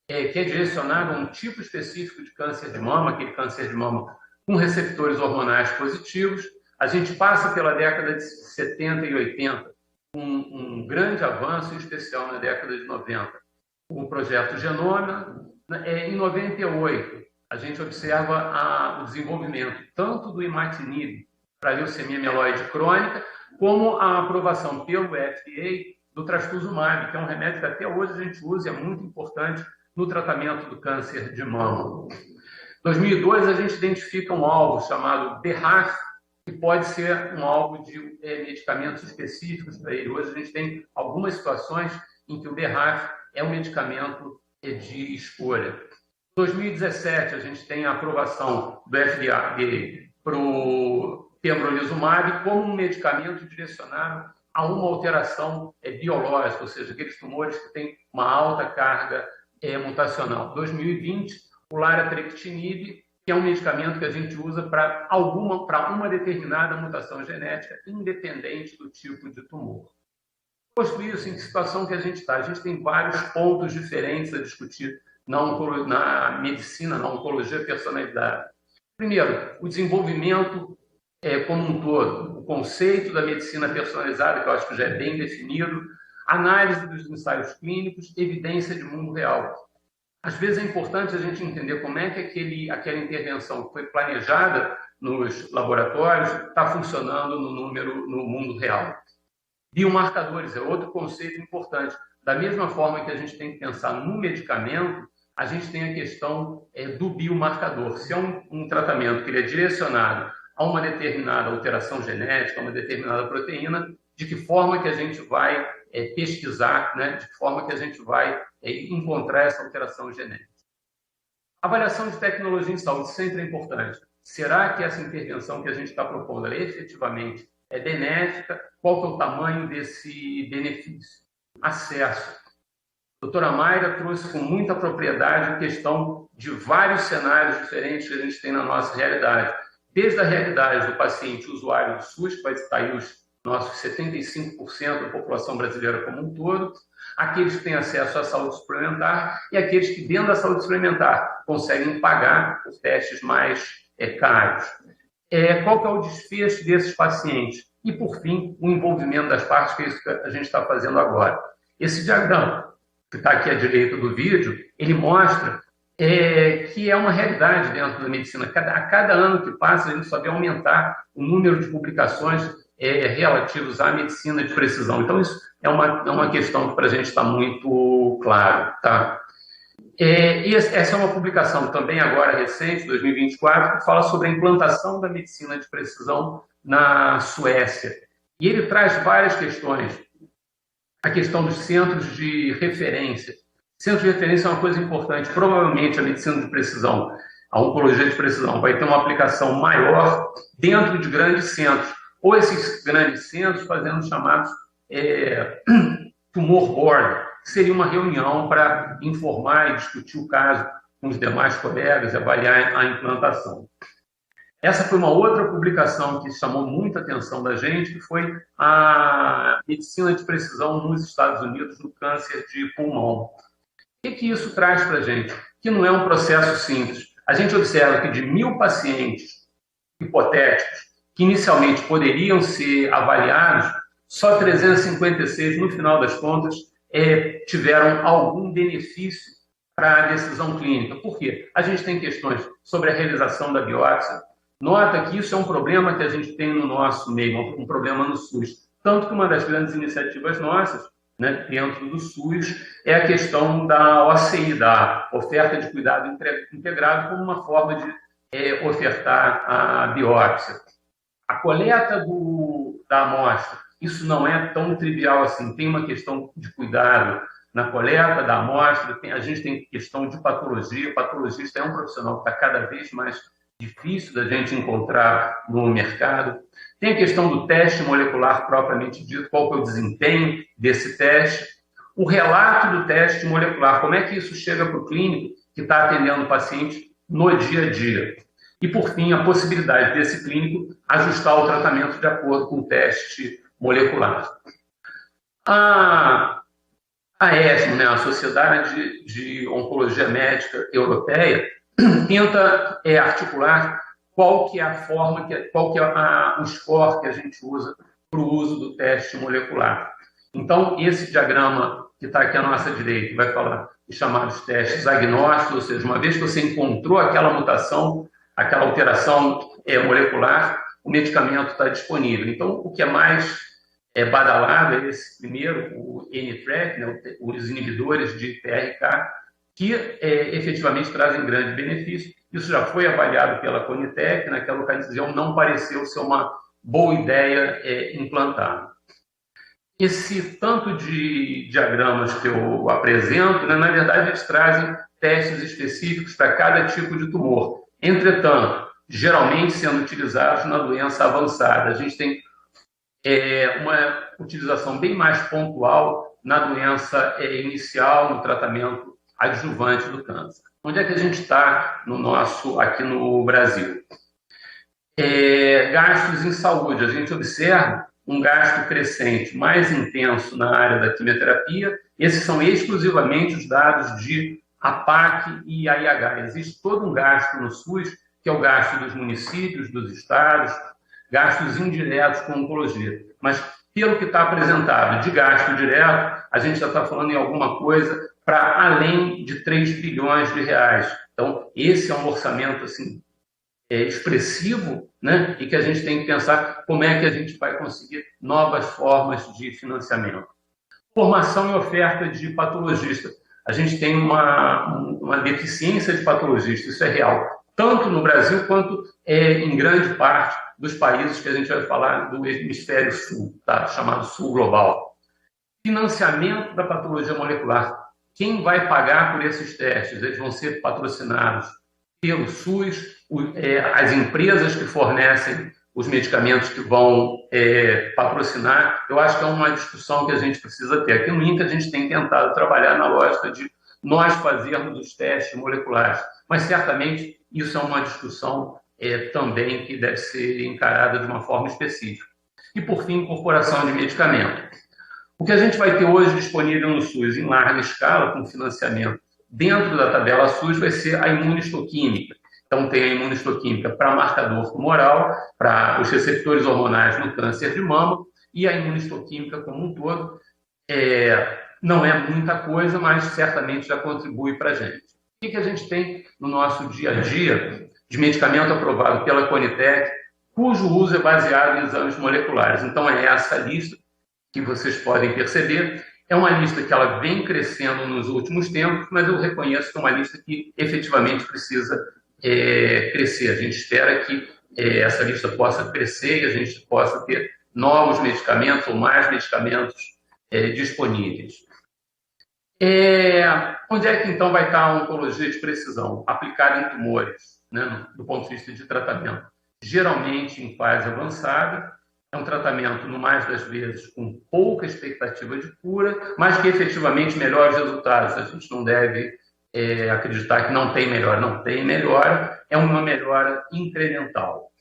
que é direcionado a um tipo específico de câncer de mama, aquele câncer de mama com receptores hormonais positivos. A gente passa pela década de 70 e 80, um grande avanço, em especial na década de 90, o projeto Genoma. Em 98, a gente observa o desenvolvimento tanto do imatinib para a leucemia mieloide crônica, como a aprovação pelo FDA do trastuzumab, que é um remédio que até hoje a gente usa e é muito importante no tratamento do câncer de mama. Em 2002, a gente identifica um alvo chamado BRAF, que pode ser um alvo de medicamentos específicos para ele. Hoje a gente tem algumas situações em que o BRAF é um medicamento de escolha. Em 2017, a gente tem a aprovação do FDA para o pembrolizumab como um medicamento direcionado a uma alteração biológica, ou seja, aqueles tumores que têm uma alta carga mutacional. Em 2020, o larotrectinib, que é um medicamento que a gente usa para uma determinada mutação genética, independente do tipo de tumor. Posto isso, em que situação que a gente está? A gente tem vários pontos diferentes a discutir na medicina, na oncologia personalizada. Primeiro, o desenvolvimento como um todo, o conceito da medicina personalizada, que eu acho que já é bem definido, análise dos ensaios clínicos, evidência de mundo real. Às vezes é importante a gente entender como é que aquela intervenção que foi planejada nos laboratórios está funcionando no mundo real. Biomarcadores é outro conceito importante. Da mesma forma que a gente tem que pensar no medicamento, a gente tem a questão do biomarcador. Se é um tratamento que ele é direcionado a uma determinada alteração genética, a uma determinada proteína, de que forma que a gente vai pesquisar, né? De que forma que a gente vai encontrar essa alteração genética. Avaliação de tecnologia em saúde sempre é importante. Será que essa intervenção que a gente está propondo ela efetivamente é benéfica? Qual que é o tamanho desse benefício? Acesso. A doutora Mayra trouxe com muita propriedade a questão de vários cenários diferentes que a gente tem na nossa realidade. Desde a realidade do paciente usuário do SUS, que vai estar aí os nossos 75% da população brasileira como um todo, aqueles que têm acesso à saúde suplementar e aqueles que, dentro da saúde suplementar, conseguem pagar os testes mais caros. Qual que é o desfecho desses pacientes? E, por fim, o envolvimento das partes, que é isso que a gente está fazendo agora. Esse diagrama, que está aqui à direita do vídeo, ele mostra que é uma realidade dentro da medicina. A cada ano que passa, a gente só vê aumentar o número de publicações relativos à medicina de precisão. Então, isso é uma questão que para a gente está muito claro. Tá? E essa é uma publicação também agora recente, 2024, que fala sobre a implantação da medicina de precisão na Suécia. E ele traz várias questões. A questão dos centros de referência. Centro de referência é uma coisa importante. Provavelmente a medicina de precisão, a oncologia de precisão, vai ter uma aplicação maior dentro de grandes centros. Ou esses grandes centros fazendo chamados tumor board, que seria uma reunião para informar e discutir o caso com os demais colegas e avaliar a implantação. Essa foi uma outra publicação que chamou muita atenção da gente, que foi a medicina de precisão nos Estados Unidos no câncer de pulmão. O que isso traz para a gente? Que não é um processo simples. A gente observa que de 1.000 pacientes hipotéticos que inicialmente poderiam ser avaliados, só 356, no final das contas, tiveram algum benefício para a decisão clínica. Por quê? A gente tem questões sobre a realização da biópsia. Nota que isso é um problema que a gente tem no nosso meio, um problema no SUS. Tanto que uma das grandes iniciativas nossas, né, dentro do SUS, é a questão da OCI, da oferta de cuidado integrado, como uma forma de ofertar a biópsia. A coleta da amostra, isso não é tão trivial assim. Tem uma questão de cuidado na coleta da amostra, a gente tem questão de patologia. O patologista é um profissional que está cada vez mais difícil da gente encontrar no mercado. Tem a questão do teste molecular propriamente dito, qual que é o desempenho desse teste. O relato do teste molecular, como é que isso chega para o clínico que está atendendo o paciente no dia a dia. E, por fim, a possibilidade desse clínico ajustar o tratamento de acordo com o teste molecular. A ESMO, né, a Sociedade de Oncologia Médica Europeia, tenta articular qual que é a forma, qual que é o score que a gente usa para o uso do teste molecular. Então, esse diagrama que está aqui à nossa direita vai falar de chamados testes agnósticos, ou seja, uma vez que você encontrou aquela mutação, aquela alteração molecular, o medicamento está disponível. Então, o que é mais badalado é esse primeiro, o N-TRK, né, os inibidores de TRK, que efetivamente trazem grande benefício. Isso já foi avaliado pela Conitec, naquela ocasião não pareceu ser uma boa ideia implantar. Esse tanto de diagramas que eu apresento, né, na verdade, eles trazem testes específicos para cada tipo de tumor. Entretanto, geralmente sendo utilizados na doença avançada. A gente tem uma utilização bem mais pontual na doença inicial, no tratamento adjuvante do câncer. Onde é que a gente está aqui no Brasil? Gastos em saúde. A gente observa um gasto crescente mais intenso na área da quimioterapia. Esses são exclusivamente os dados de APAC e AIH. Existe todo um gasto no SUS, que é o gasto dos municípios, dos estados, gastos indiretos com oncologia. Mas, pelo que está apresentado de gasto direto, a gente já está falando em alguma coisa para além de 3 bilhões de reais. Então, esse é um orçamento assim, expressivo, né? E que a gente tem que pensar como é que a gente vai conseguir novas formas de financiamento. Formação e oferta de patologista. A gente tem uma deficiência de patologistas, isso é real, tanto no Brasil quanto em grande parte dos países que a gente vai falar do hemisfério sul, tá? Chamado sul global. Financiamento da patologia molecular. Quem vai pagar por esses testes? Eles vão ser patrocinados pelo SUS, as empresas que fornecem os medicamentos que vão patrocinar. Eu acho que é uma discussão que a gente precisa ter. Aqui no INCA a gente tem tentado trabalhar na lógica de nós fazermos os testes moleculares, mas certamente isso é uma discussão também que deve ser encarada de uma forma específica. E, por fim, incorporação de medicamento. O que a gente vai ter hoje disponível no SUS em larga escala, com financiamento dentro da tabela SUS, vai ser a imunistoquímica. Então, tem a imunistoquímica para marcador tumoral, para os receptores hormonais no câncer de mama, e a imunistoquímica como um todo. Não é muita coisa, mas certamente já contribui para a gente. O que a gente tem no nosso dia a dia de medicamento aprovado pela Conitec, cujo uso é baseado em exames moleculares? Então, é essa lista que vocês podem perceber. É uma lista que ela vem crescendo nos últimos tempos, mas eu reconheço que é uma lista que efetivamente precisa crescer. A gente espera que essa lista possa crescer e a gente possa ter novos medicamentos ou mais medicamentos disponíveis. Onde é que então vai estar a oncologia de precisão? Aplicada em tumores, né, do ponto de vista de tratamento. Geralmente em fase avançada, é um tratamento, no mais das vezes, com pouca expectativa de cura, mas que efetivamente melhora os resultados. A gente não deve acreditar que não tem melhora. Não tem melhora, é uma melhora incremental.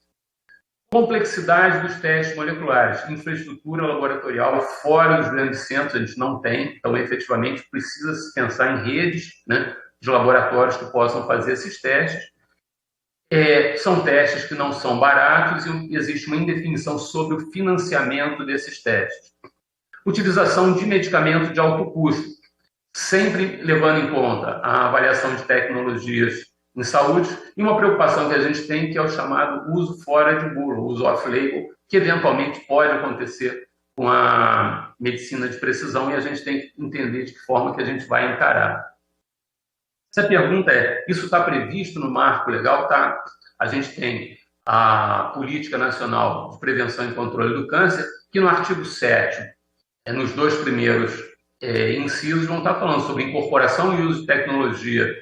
Complexidade dos testes moleculares. Infraestrutura laboratorial fora dos grandes centros a gente não tem, então efetivamente precisa se pensar em redes, né, de laboratórios que possam fazer esses testes. São testes que não são baratos e existe uma indefinição sobre o financiamento desses testes. Utilização de medicamento de alto custo, sempre levando em conta a avaliação de tecnologias em saúde, e uma preocupação que a gente tem, que é o chamado uso fora de bula, o uso off-label, que eventualmente pode acontecer com a medicina de precisão, e a gente tem que entender de que forma que a gente vai encarar. Se a pergunta é, isso está previsto no marco legal? Tá? A gente tem a Política Nacional de Prevenção e Controle do Câncer, que no artigo 7º, nos 2 primeiros incisos, vão estar falando sobre incorporação e uso de tecnologia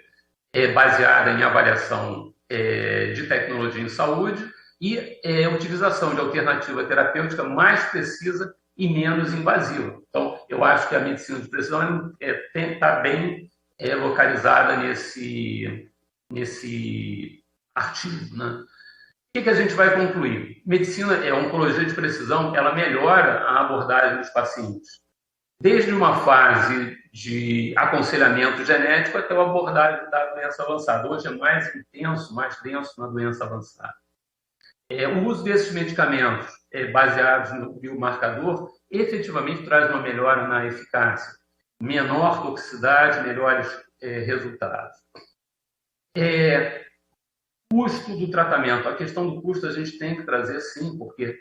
baseada em avaliação de tecnologia em saúde e utilização de alternativa terapêutica mais precisa e menos invasiva. Então, eu acho que a medicina de precisão está bem localizada nesse artigo, né? O que a gente vai concluir? Medicina, oncologia de precisão, ela melhora a abordagem dos pacientes, desde uma fase de aconselhamento genético até a abordagem da doença avançada. Hoje é mais intenso, mais denso na doença avançada. O uso desses medicamentos baseados no biomarcador efetivamente traz uma melhora na eficácia, menor toxicidade, melhores resultados. Custo do tratamento. A questão do custo a gente tem que trazer sim, porque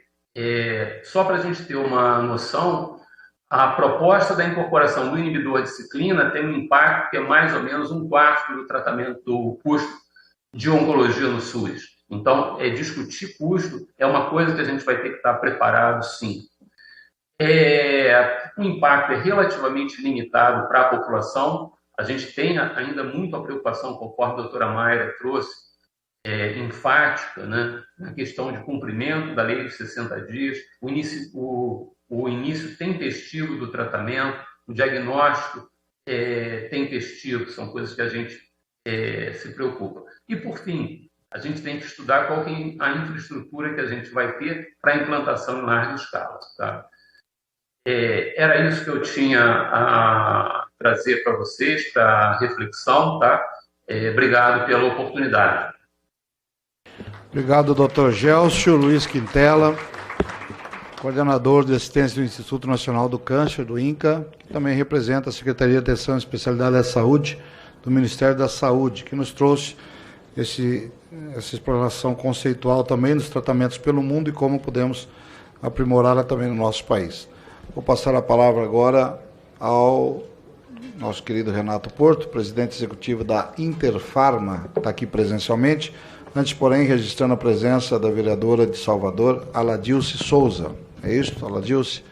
só para a gente ter uma noção, a proposta da incorporação do inibidor de ciclina tem um impacto que é mais ou menos 1/4 do tratamento do custo de oncologia no SUS. Então, discutir custo é uma coisa que a gente vai ter que estar preparado, sim. O impacto é relativamente limitado para a população. A gente tem ainda muita preocupação, conforme a doutora Mayra trouxe, enfática, né, na questão de cumprimento da lei dos 60 dias, o início tempestivo do tratamento, o diagnóstico tempestivo, são coisas que a gente se preocupa. E, por fim, a gente tem que estudar qual que é a infraestrutura que a gente vai ter para a implantação em larga escala. Tá? Era isso que eu tinha a trazer para vocês, para reflexão. Tá? Obrigado pela oportunidade. Obrigado, Dr. Gelcio Luiz Quintela, coordenador de assistência do Instituto Nacional do Câncer, do INCA, que também representa a Secretaria de Atenção e Especialidade da Saúde do Ministério da Saúde, que nos trouxe essa exploração conceitual também dos tratamentos pelo mundo e como podemos aprimorá-la também no nosso país. Vou passar a palavra agora ao nosso querido Renato Porto, presidente executivo da Interfarma, que está aqui presencialmente. Antes, porém, registrando a presença da vereadora de Salvador, Aladilce Souza. É isso, Aladilce?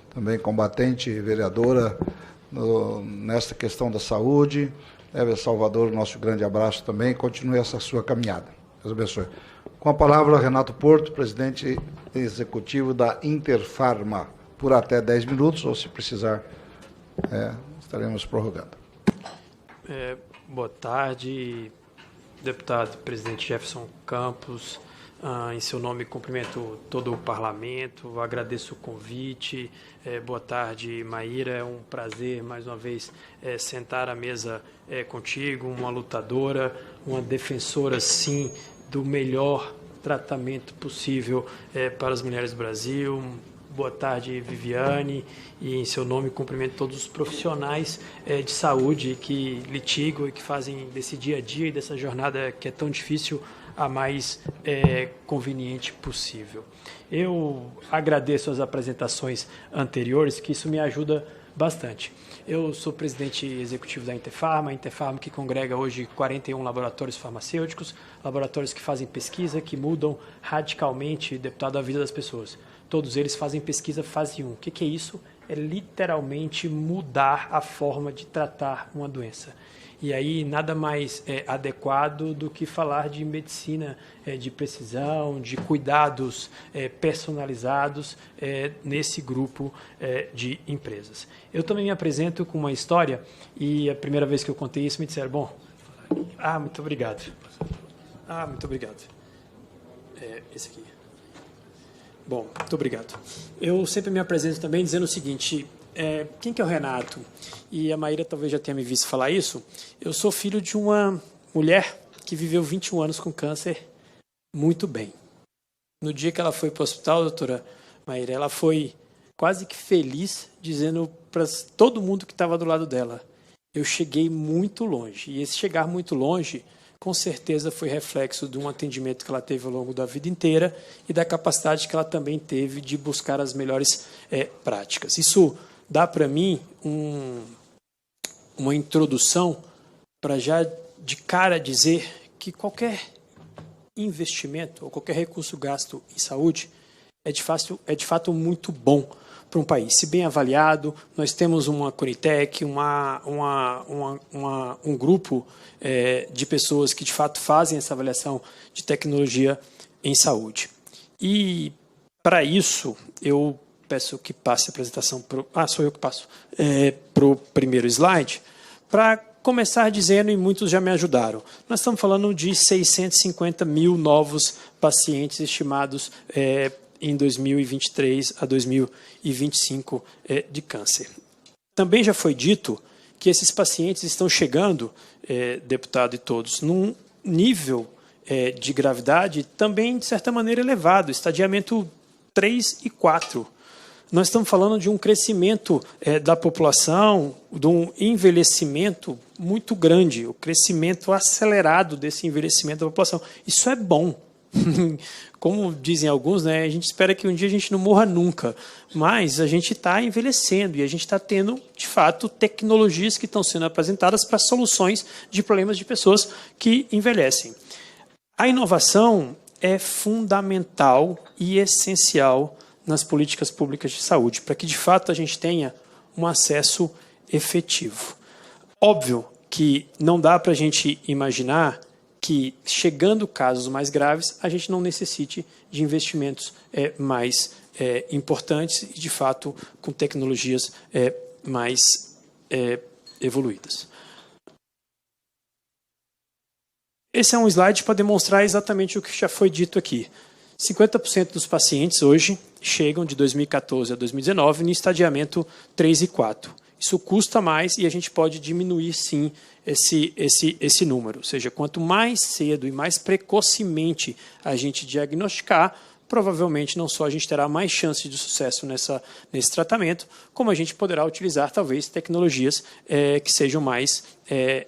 Também combatente e vereadora nesta questão da saúde. Leve a Salvador o nosso grande abraço também. Continue essa sua caminhada. Deus abençoe. Com a palavra, Renato Porto, presidente executivo da Interfarma, por até 10 minutos, ou se precisar, estaremos prorrogando. Boa tarde, deputado presidente Jefferson Campos. Em seu nome, cumprimento todo o parlamento, agradeço o convite. Boa tarde, Maíra. É um prazer, mais uma vez, sentar à mesa contigo, uma lutadora, uma defensora, sim, do melhor tratamento possível para as mulheres do Brasil. Boa tarde, Viviane, e em seu nome cumprimento todos os profissionais de saúde que litigam e que fazem desse dia a dia e dessa jornada que é tão difícil a mais conveniente possível. Eu agradeço as apresentações anteriores, que isso me ajuda bastante. Eu sou presidente executivo da Interfarma, a Interfarma que congrega hoje 41 laboratórios farmacêuticos, laboratórios que fazem pesquisa, que mudam radicalmente, deputado, a vida das pessoas. Todos eles fazem pesquisa fase 1. O que é isso? É literalmente mudar a forma de tratar uma doença. E aí nada mais adequado do que falar de medicina de precisão, de cuidados personalizados nesse grupo de empresas. Eu também me apresento com uma história, e a primeira vez que eu contei isso me disseram, muito obrigado. Muito obrigado. Esse aqui. Bom, muito obrigado. Eu sempre me apresento também dizendo o seguinte, quem que é o Renato? E a Maíra talvez já tenha me visto falar isso. Eu sou filho de uma mulher que viveu 21 anos com câncer muito bem. No dia que ela foi para o hospital, doutora Maíra, ela foi quase que feliz, dizendo para todo mundo que estava do lado dela, eu cheguei muito longe. E esse chegar muito longe com certeza foi reflexo de um atendimento que ela teve ao longo da vida inteira e da capacidade que ela também teve de buscar as melhores práticas. Isso dá para mim uma introdução para já de cara dizer que qualquer investimento ou qualquer recurso gasto em saúde é de fato muito bom para um país. Se bem avaliado, nós temos uma Conitec, um grupo de pessoas que de fato fazem essa avaliação de tecnologia em saúde. E para isso, eu peço que passe a apresentação sou eu que passo para o primeiro slide, para começar dizendo, e muitos já me ajudaram, nós estamos falando de 650 mil novos pacientes estimados em 2023 a 2025 de câncer. Também já foi dito que esses pacientes estão chegando, deputado e todos, num nível de gravidade também, de certa maneira, elevado, estadiamento 3 e 4. Nós estamos falando de um crescimento da população, de um envelhecimento muito grande, o crescimento acelerado desse envelhecimento da população. Isso é bom. Como dizem alguns, né, a gente espera que um dia a gente não morra nunca, mas a gente está envelhecendo e a gente está tendo, de fato, tecnologias que estão sendo apresentadas para soluções de problemas de pessoas que envelhecem. A inovação é fundamental e essencial nas políticas públicas de saúde, para que, de fato, a gente tenha um acesso efetivo. Óbvio que não dá para a gente imaginar que, chegando casos mais graves, a gente não necessite de investimentos mais importantes e, de fato, com tecnologias mais evoluídas. Esse é um slide para demonstrar exatamente o que já foi dito aqui. 50% dos pacientes hoje chegam de 2014 a 2019 no estadiamento 3 e 4. Isso custa mais e a gente pode diminuir, sim, esse número. Ou seja, quanto mais cedo e mais precocemente a gente diagnosticar, provavelmente não só a gente terá mais chance de sucesso nesse tratamento, como a gente poderá utilizar, talvez, tecnologias que sejam mais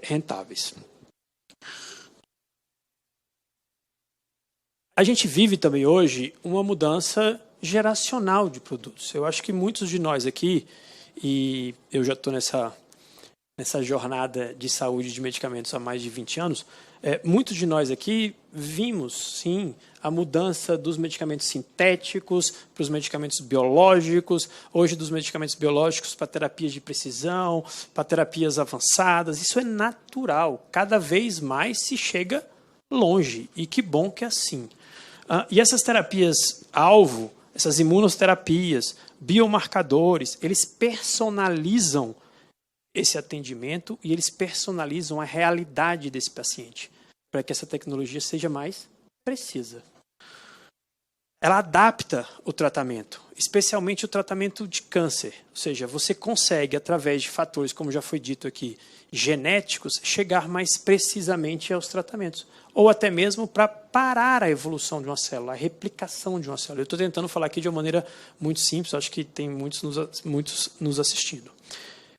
rentáveis. A gente vive também hoje uma mudança geracional de produtos. Eu acho que muitos de nós aqui, e eu já estou nessa jornada de saúde de medicamentos há mais de 20 anos, muitos de nós aqui vimos, sim, a mudança dos medicamentos sintéticos para os medicamentos biológicos, hoje dos medicamentos biológicos para terapias de precisão, para terapias avançadas. Isso é natural. Cada vez mais se chega longe, e que bom que é assim. E essas terapias-alvo, essas imunoterapias, biomarcadores, eles personalizam esse atendimento e eles personalizam a realidade desse paciente, para que essa tecnologia seja mais precisa. Ela adapta o tratamento, especialmente o tratamento de câncer. Ou seja, você consegue, através de fatores, como já foi dito aqui, genéticos, chegar mais precisamente aos tratamentos. Ou até mesmo para parar a evolução de uma célula, a replicação de uma célula. Eu estou tentando falar aqui de uma maneira muito simples, acho que tem muitos nos assistindo.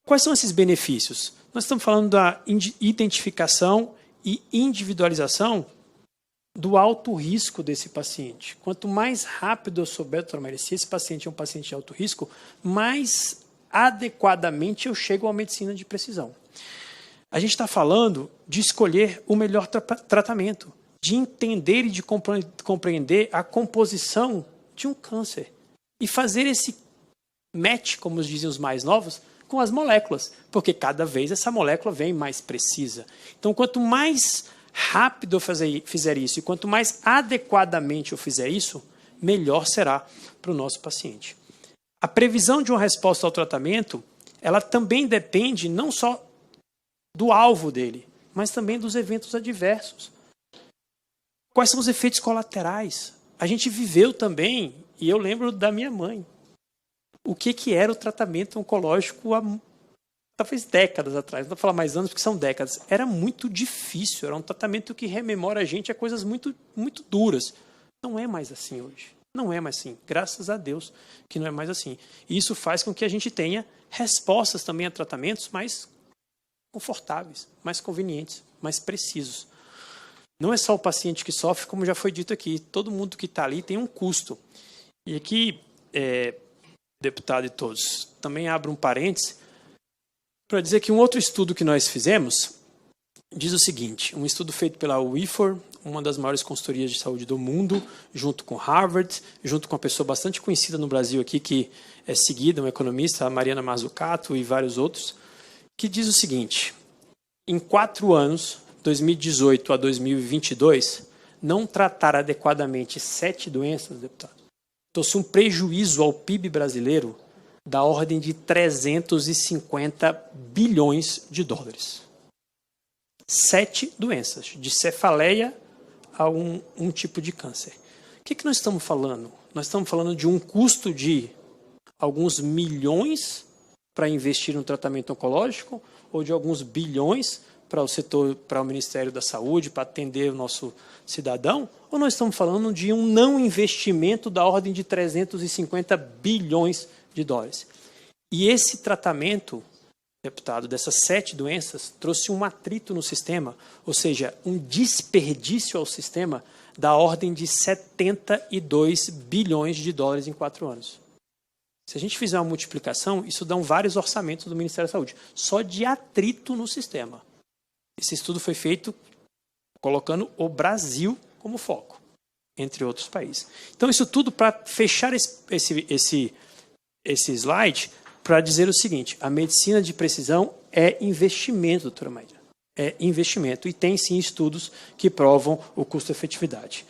Quais são esses benefícios? Nós estamos falando da identificação e individualização do alto risco desse paciente. Quanto mais rápido eu souber, doutora Maria, se esse paciente é um paciente de alto risco, mais adequadamente eu chego à medicina de precisão. A gente está falando de escolher o melhor tratamento, de entender e de compreender a composição de um câncer e fazer esse match, como dizem os mais novos, com as moléculas, porque cada vez essa molécula vem mais precisa. Então, quanto mais rápido eu fizer isso e quanto mais adequadamente eu fizer isso, melhor será para o nosso paciente. A previsão de uma resposta ao tratamento, ela também depende não só do alvo dele, mas também dos eventos adversos. Quais são os efeitos colaterais? A gente viveu também, e eu lembro da minha mãe, o que era o tratamento oncológico há talvez décadas atrás. Não vou falar mais anos, porque são décadas. Era muito difícil, era um tratamento que rememora a gente a coisas muito, muito duras. Não é mais assim hoje. Não é mais assim. Graças a Deus que não é mais assim. E isso faz com que a gente tenha respostas também a tratamentos mais confortáveis, mais convenientes, mais precisos. não é só o paciente que sofre, como já foi dito aqui, todo mundo que está ali tem um custo. E aqui, deputado e todos, também abro um parênteses para dizer que um outro estudo que nós fizemos diz o seguinte, um estudo feito pela WIFOR, uma das maiores consultorias de saúde do mundo, junto com Harvard, junto com uma pessoa bastante conhecida no Brasil aqui, que é seguida, uma economista, a Mariana Mazzucato e vários outros, que diz o seguinte, em 4 anos, 2018 a 2022, não tratar adequadamente 7 doenças, deputado, trouxe um prejuízo ao PIB brasileiro da ordem de 350 bilhões de dólares. 7 doenças, de cefaleia a um tipo de câncer. O que nós estamos falando? Nós estamos falando de um custo de alguns milhões para investir no tratamento oncológico ou de alguns bilhões para o setor, para o Ministério da Saúde, para atender o nosso cidadão? Ou nós estamos falando de um não investimento da ordem de 350 bilhões de dólares? E esse tratamento, deputado, dessas 7 doenças, trouxe um atrito no sistema, ou seja, um desperdício ao sistema da ordem de 72 bilhões de dólares em 4 anos. Se a gente fizer uma multiplicação, isso dá vários orçamentos do Ministério da Saúde, só de atrito no sistema. Esse estudo foi feito colocando o Brasil como foco, entre outros países. Então, isso tudo para fechar esse slide, para dizer o seguinte, a medicina de precisão é investimento, doutora Maíra. É investimento, e tem sim estudos que provam o custo-efetividade.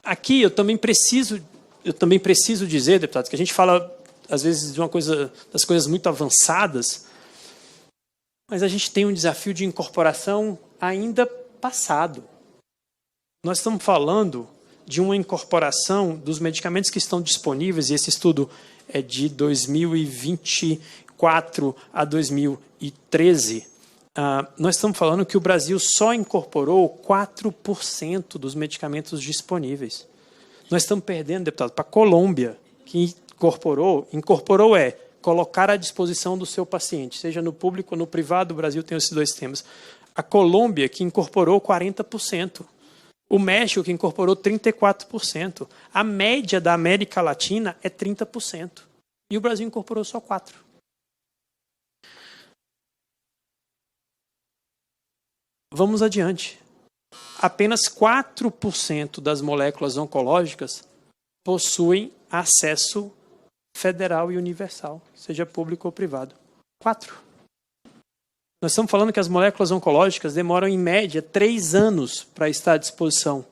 Aqui eu também preciso dizer, deputado, que a gente fala, às vezes, das coisas muito avançadas, mas a gente tem um desafio de incorporação ainda passado. Nós estamos falando de uma incorporação dos medicamentos que estão disponíveis, e esse estudo é de 2024 a 2013. Nós estamos falando que o Brasil só incorporou 4% dos medicamentos disponíveis. Nós estamos perdendo, deputado, para a Colômbia, que incorporou colocar à disposição do seu paciente, seja no público ou no privado, o Brasil tem esses 2 temas. A Colômbia, que incorporou 40%. O México, que incorporou 34%. A média da América Latina é 30%. E o Brasil incorporou só 4%. Vamos adiante. Apenas 4% das moléculas oncológicas possuem acesso federal e universal, seja público ou privado. 4%. Nós estamos falando que as moléculas oncológicas demoram, em média, 3 anos para estar à disposição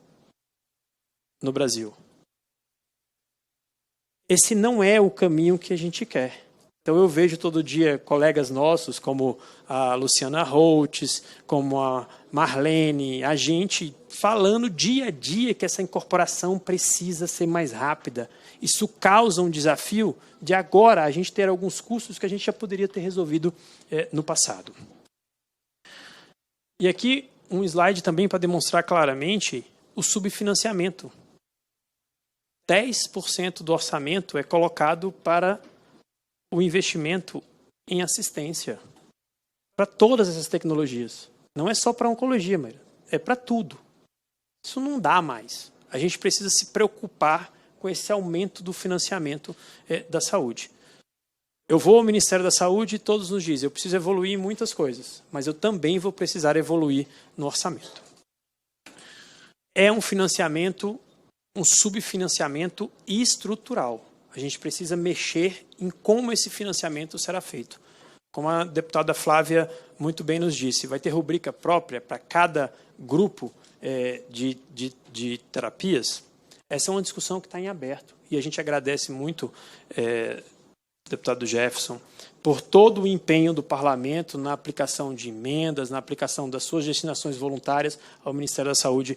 no Brasil. Esse não é o caminho que a gente quer. Então, eu vejo todo dia colegas nossos, como a Luciana Holtz, como a Marlene, a gente falando dia a dia que essa incorporação precisa ser mais rápida. Isso causa um desafio de agora a gente ter alguns custos que a gente já poderia ter resolvido no passado. E aqui um slide também para demonstrar claramente o subfinanciamento. 10% do orçamento é colocado para o investimento em assistência, para todas essas tecnologias. Não é só para a oncologia, Maíra, é para tudo. Isso não dá mais. A gente precisa se preocupar com esse aumento do financiamento da saúde. Eu vou ao Ministério da Saúde e todos nos dizem, eu preciso evoluir em muitas coisas, mas eu também vou precisar evoluir no orçamento. É um financiamento, um subfinanciamento estrutural. A gente precisa mexer em como esse financiamento será feito. Como a deputada Flávia muito bem nos disse, vai ter rubrica própria para cada grupo de terapias. Essa é uma discussão que está em aberto. E a gente agradece muito, deputado Jefferson, por todo o empenho do Parlamento na aplicação de emendas, na aplicação das suas destinações voluntárias ao Ministério da Saúde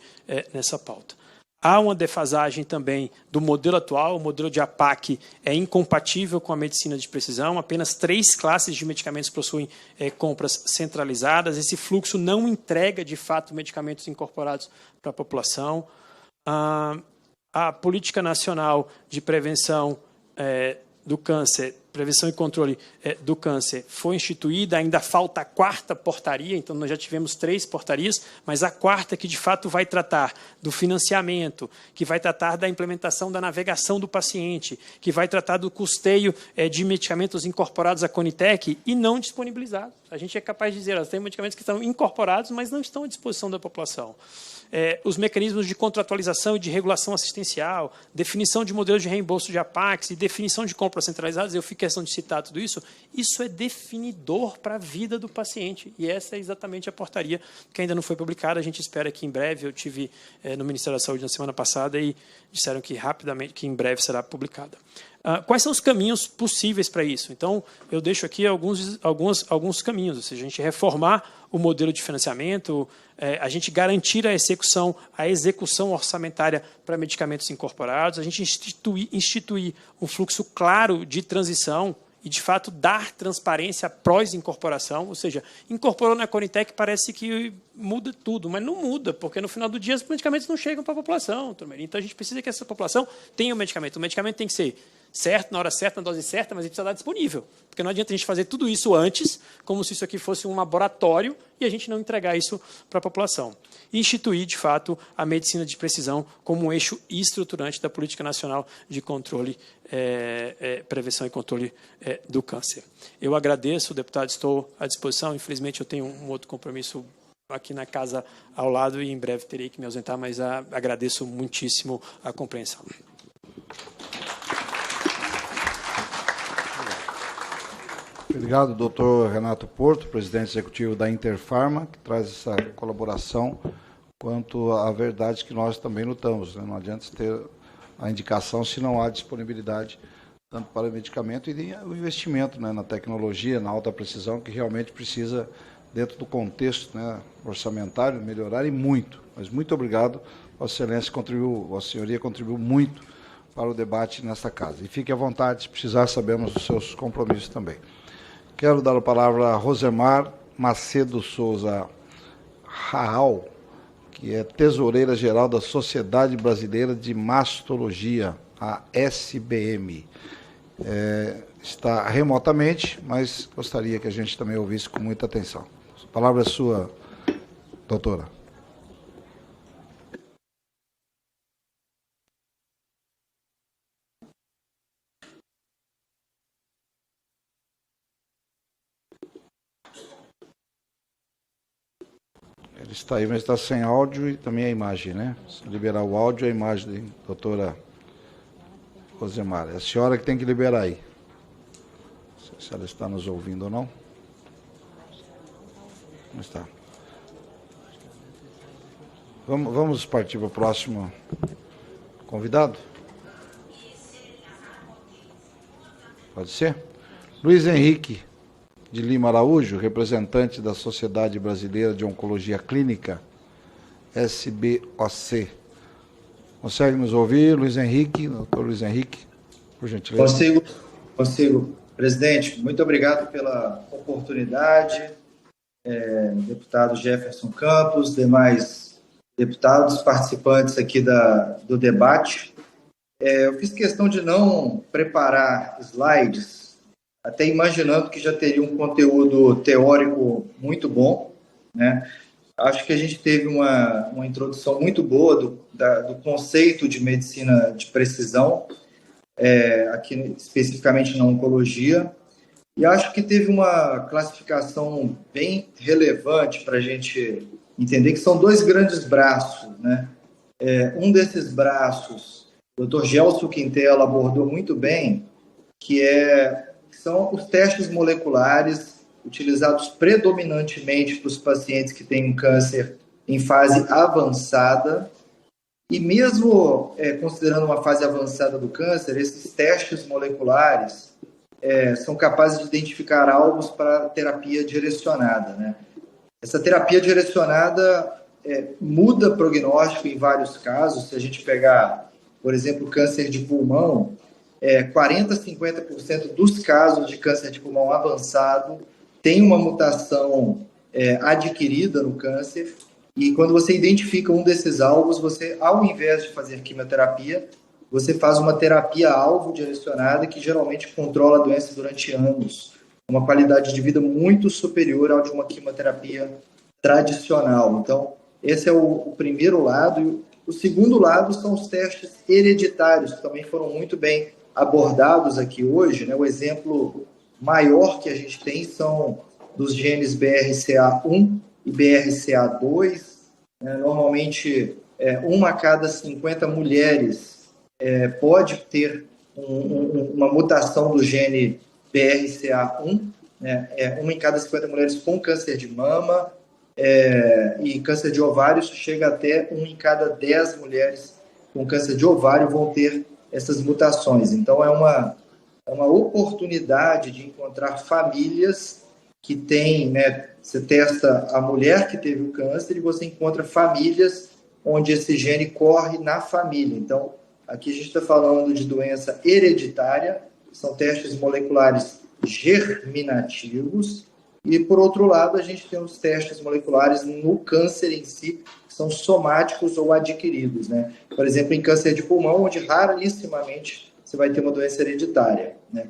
nessa pauta. Há uma defasagem também do modelo atual, o modelo de APAC é incompatível com a medicina de precisão, apenas 3 classes de medicamentos possuem compras centralizadas, esse fluxo não entrega, de fato, medicamentos incorporados para a população. A Política Nacional de Prevenção do Câncer Prevenção e Controle do Câncer foi instituída, ainda falta a 4ª portaria, então nós já tivemos 3 portarias, mas a 4ª que de fato vai tratar do financiamento, que vai tratar da implementação da navegação do paciente, que vai tratar do custeio de medicamentos incorporados à Conitec e não disponibilizados. A gente é capaz de dizer, tem medicamentos que estão incorporados, mas não estão à disposição da população. Os mecanismos de contratualização e de regulação assistencial, definição de modelos de reembolso de APACs e definição de compras centralizadas, eu fiz questão de citar tudo isso, isso é definidor para a vida do paciente, e essa é exatamente a portaria que ainda não foi publicada, a gente espera que em breve, eu tive no Ministério da Saúde na semana passada e disseram que rapidamente, que em breve será publicada. Quais são os caminhos possíveis para isso? Então, eu deixo aqui alguns caminhos, ou seja, a gente reformar o modelo de financiamento, a gente garantir a execução orçamentária para medicamentos incorporados, a gente instituir um fluxo claro de transição e, de fato, dar transparência pós-incorporação, ou seja, incorporou na Conitec parece que muda tudo, mas não muda, porque no final do dia os medicamentos não chegam para a população. Então, a gente precisa que essa população tenha o medicamento. O medicamento tem que ser certo, na hora certa, na dose certa, mas ele precisa estar disponível. Porque não adianta a gente fazer tudo isso antes, como se isso aqui fosse um laboratório, e a gente não entregar isso para a população. E instituir, de fato, a medicina de precisão como um eixo estruturante da Política Nacional de Controle, Prevenção e Controle do Câncer. Eu agradeço, deputado, estou à disposição. Infelizmente, eu tenho um outro compromisso aqui na casa ao lado e em breve terei que me ausentar, mas agradeço muitíssimo a compreensão. Obrigado, doutor Renato Porto, presidente executivo da Interfarma, que traz essa colaboração quanto à verdade que nós também lutamos. Né? Não adianta ter a indicação se não há disponibilidade tanto para o medicamento e o investimento, né, na tecnologia, na alta precisão, que realmente precisa, dentro do contexto, né, orçamentário, melhorar e muito. Mas muito obrigado, Vossa Excelência contribuiu, Vossa Senhoria contribuiu muito para o debate nesta casa. E fique à vontade, se precisar, sabemos dos seus compromissos também. Quero dar a palavra a Rosemar Macedo Souza Raal, que é tesoureira-geral da Sociedade Brasileira de Mastologia, a SBM. Está remotamente, mas gostaria que a gente também ouvisse com muita atenção. A palavra é sua, doutora. Ele está aí, mas está sem áudio e também a imagem, né? Se liberar o áudio e a imagem da doutora Rosemar. É a senhora que tem que liberar aí. Não sei se ela está nos ouvindo ou não. Não está. Vamos partir para o próximo convidado? Pode ser? Luiz Henrique de Lima Araújo, representante da Sociedade Brasileira de Oncologia Clínica, SBOC. Consegue nos ouvir, Luiz Henrique? Doutor Luiz Henrique, por gentileza. Consigo. Presidente, muito obrigado pela oportunidade. Deputado Jefferson Campos, demais deputados participantes aqui do debate. Eu fiz questão de não preparar slides, até imaginando que já teria um conteúdo teórico muito bom, né? Acho que a gente teve uma introdução muito boa do conceito de medicina de precisão, aqui especificamente na oncologia, e acho que teve uma classificação bem relevante para a gente entender que são 2 grandes braços, né? Um desses braços, o Dr. Gelson Quintela abordou muito bem, que são os testes moleculares utilizados predominantemente para os pacientes que têm um câncer em fase avançada. E mesmo considerando uma fase avançada do câncer, esses testes moleculares são capazes de identificar alvos para terapia direcionada, né? Essa terapia direcionada muda prognóstico em vários casos. Se a gente pegar, por exemplo, câncer de pulmão, 40% a 50% dos casos de câncer de pulmão avançado tem uma mutação adquirida no câncer, e quando você identifica um desses alvos, você, ao invés de fazer quimioterapia, você faz uma terapia-alvo direcionada que geralmente controla a doença durante anos, uma qualidade de vida muito superior ao de uma quimioterapia tradicional. Então, esse é o primeiro lado. E o segundo lado são os testes hereditários, que também foram muito bem abordados aqui hoje, né? O exemplo maior que a gente tem são dos genes BRCA1 e BRCA2. Normalmente, uma a cada 50 mulheres pode ter uma mutação do gene BRCA1, uma em cada 50 mulheres com câncer de mama, e câncer de ovário chega até 1 em cada 10 mulheres com câncer de ovário vão ter essas mutações. Então, é uma oportunidade de encontrar famílias que têm, você testa a mulher que teve o câncer e você encontra famílias onde esse gene corre na família. Então, aqui a gente está falando de doença hereditária, são testes moleculares germinativos, e, por outro lado, a gente tem os testes moleculares no câncer em si, que são somáticos ou adquiridos, né? Por exemplo, em câncer de pulmão, onde rarissimamente você vai ter uma doença hereditária, né?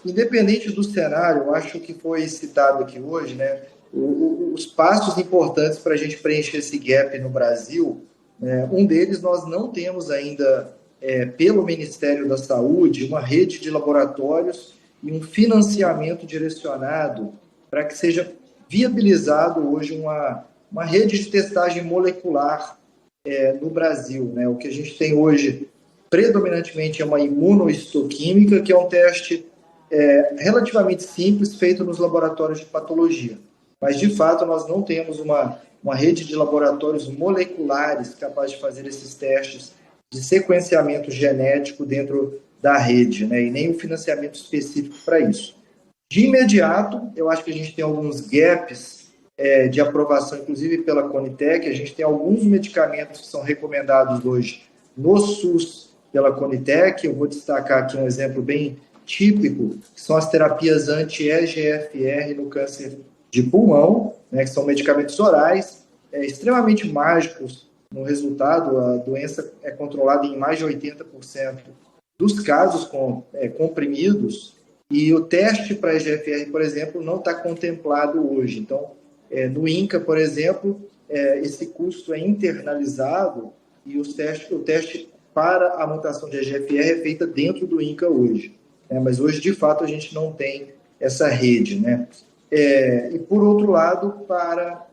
Independente do cenário, eu acho que foi citado aqui hoje, né, os passos importantes para a gente preencher esse gap no Brasil, um deles nós não temos ainda, pelo Ministério da Saúde, uma rede de laboratórios e um financiamento direcionado para que seja viabilizado hoje uma rede de testagem molecular no Brasil, né? O que a gente tem hoje, predominantemente, é uma imunohistoquímica, que é um teste relativamente simples, feito nos laboratórios de patologia. Mas, de fato, nós não temos uma rede de laboratórios moleculares capaz de fazer esses testes de sequenciamento genético dentro da rede, né? E nem o financiamento específico para isso. De imediato, eu acho que a gente tem alguns gaps de aprovação, inclusive pela Conitec. A gente tem alguns medicamentos que são recomendados hoje no SUS pela Conitec. Eu vou destacar aqui um exemplo bem típico, que são as terapias anti-EGFR no câncer de pulmão, né, que são medicamentos orais, extremamente mágicos no resultado. A doença é controlada em mais de 80% dos casos com comprimidos, e o teste para EGFR, por exemplo, não está contemplado hoje. Então, no INCA, por exemplo, esse custo é internalizado e o teste para a mutação de EGFR é feita dentro do INCA hoje. Mas hoje, de fato, a gente não tem essa rede, né? E, por outro lado, para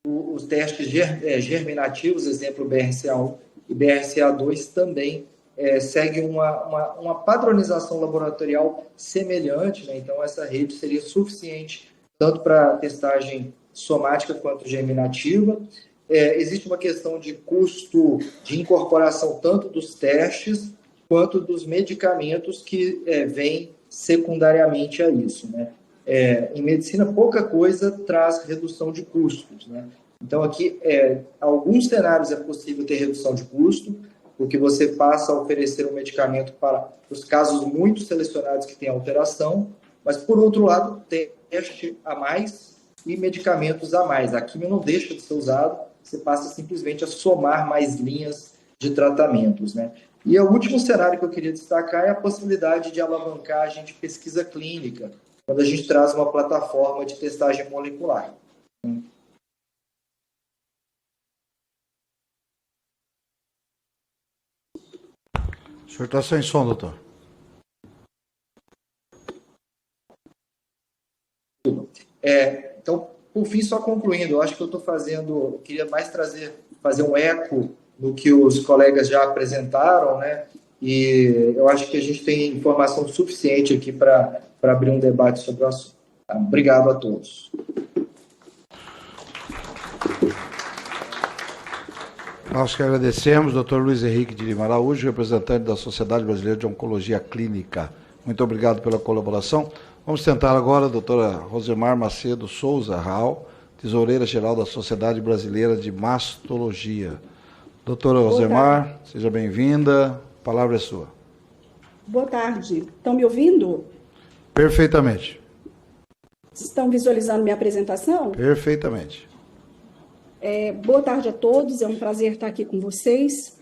os testes germinativos, exemplo BRCA1 e BRCA2, também segue uma padronização laboratorial semelhante, né? Então, essa rede seria suficiente tanto para testagem somática quanto germinativa. Existe uma questão de custo de incorporação tanto dos testes quanto dos medicamentos que vêm secundariamente a isso, né? Em medicina, pouca coisa traz redução de custos, né? Então, aqui, alguns cenários é possível ter redução de custo, porque você passa a oferecer um medicamento para os casos muito selecionados que têm alteração, mas, por outro lado, teste a mais e medicamentos a mais. A quimio não deixa de ser usado, você passa simplesmente a somar mais linhas de tratamentos, né? E o último cenário que eu queria destacar é a possibilidade de alavancagem de pesquisa clínica, quando a gente traz uma plataforma de testagem molecular. O senhor está sem som, doutor. Então, por fim, só concluindo, eu acho que eu queria mais fazer um eco do que os colegas já apresentaram, né? E eu acho que a gente tem informação suficiente aqui para abrir um debate sobre o assunto. Obrigado a todos. Nós que agradecemos, doutor Luiz Henrique de Lima Araújo, representante da Sociedade Brasileira de Oncologia Clínica. Muito obrigado pela colaboração. Vamos tentar agora a doutora Rosemar Macedo Souza Raul, tesoureira-geral da Sociedade Brasileira de Mastologia. Doutora Rosemar, seja bem-vinda. A palavra é sua. Boa tarde. Estão me ouvindo? Perfeitamente. Estão visualizando minha apresentação? Perfeitamente. Boa tarde a todos, é um prazer estar aqui com vocês.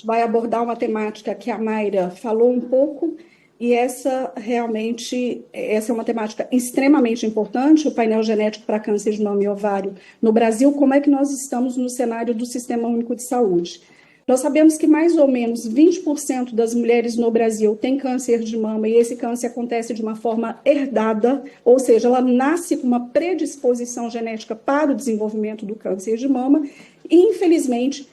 vai abordar uma temática que a Mayra falou um pouco, e essa é uma temática extremamente importante, o painel genético para câncer de mama e ovário no Brasil. Como é que nós estamos no cenário do Sistema Único de Saúde? Nós sabemos que mais ou menos 20% das mulheres no Brasil têm câncer de mama, e esse câncer acontece de uma forma herdada, ou seja, ela nasce com uma predisposição genética para o desenvolvimento do câncer de mama, e infelizmente,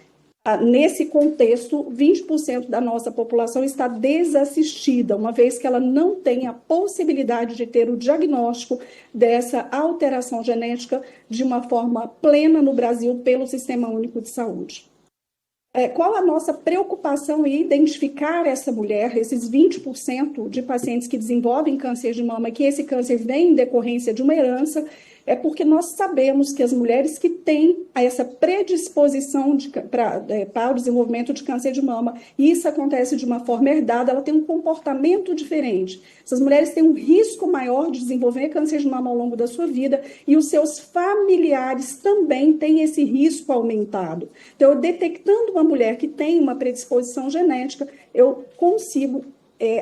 nesse contexto, 20% da nossa população está desassistida, uma vez que ela não tem a possibilidade de ter o diagnóstico dessa alteração genética de uma forma plena no Brasil pelo Sistema Único de Saúde. Qual a nossa preocupação em identificar essa mulher, esses 20% de pacientes que desenvolvem câncer de mama, que esse câncer vem em decorrência de uma herança? É porque nós sabemos que as mulheres que têm essa predisposição para o desenvolvimento de câncer de mama, e isso acontece de uma forma herdada, ela tem um comportamento diferente. Essas mulheres têm um risco maior de desenvolver câncer de mama ao longo da sua vida, e os seus familiares também têm esse risco aumentado. Então, eu detectando uma mulher que tem uma predisposição genética, eu consigo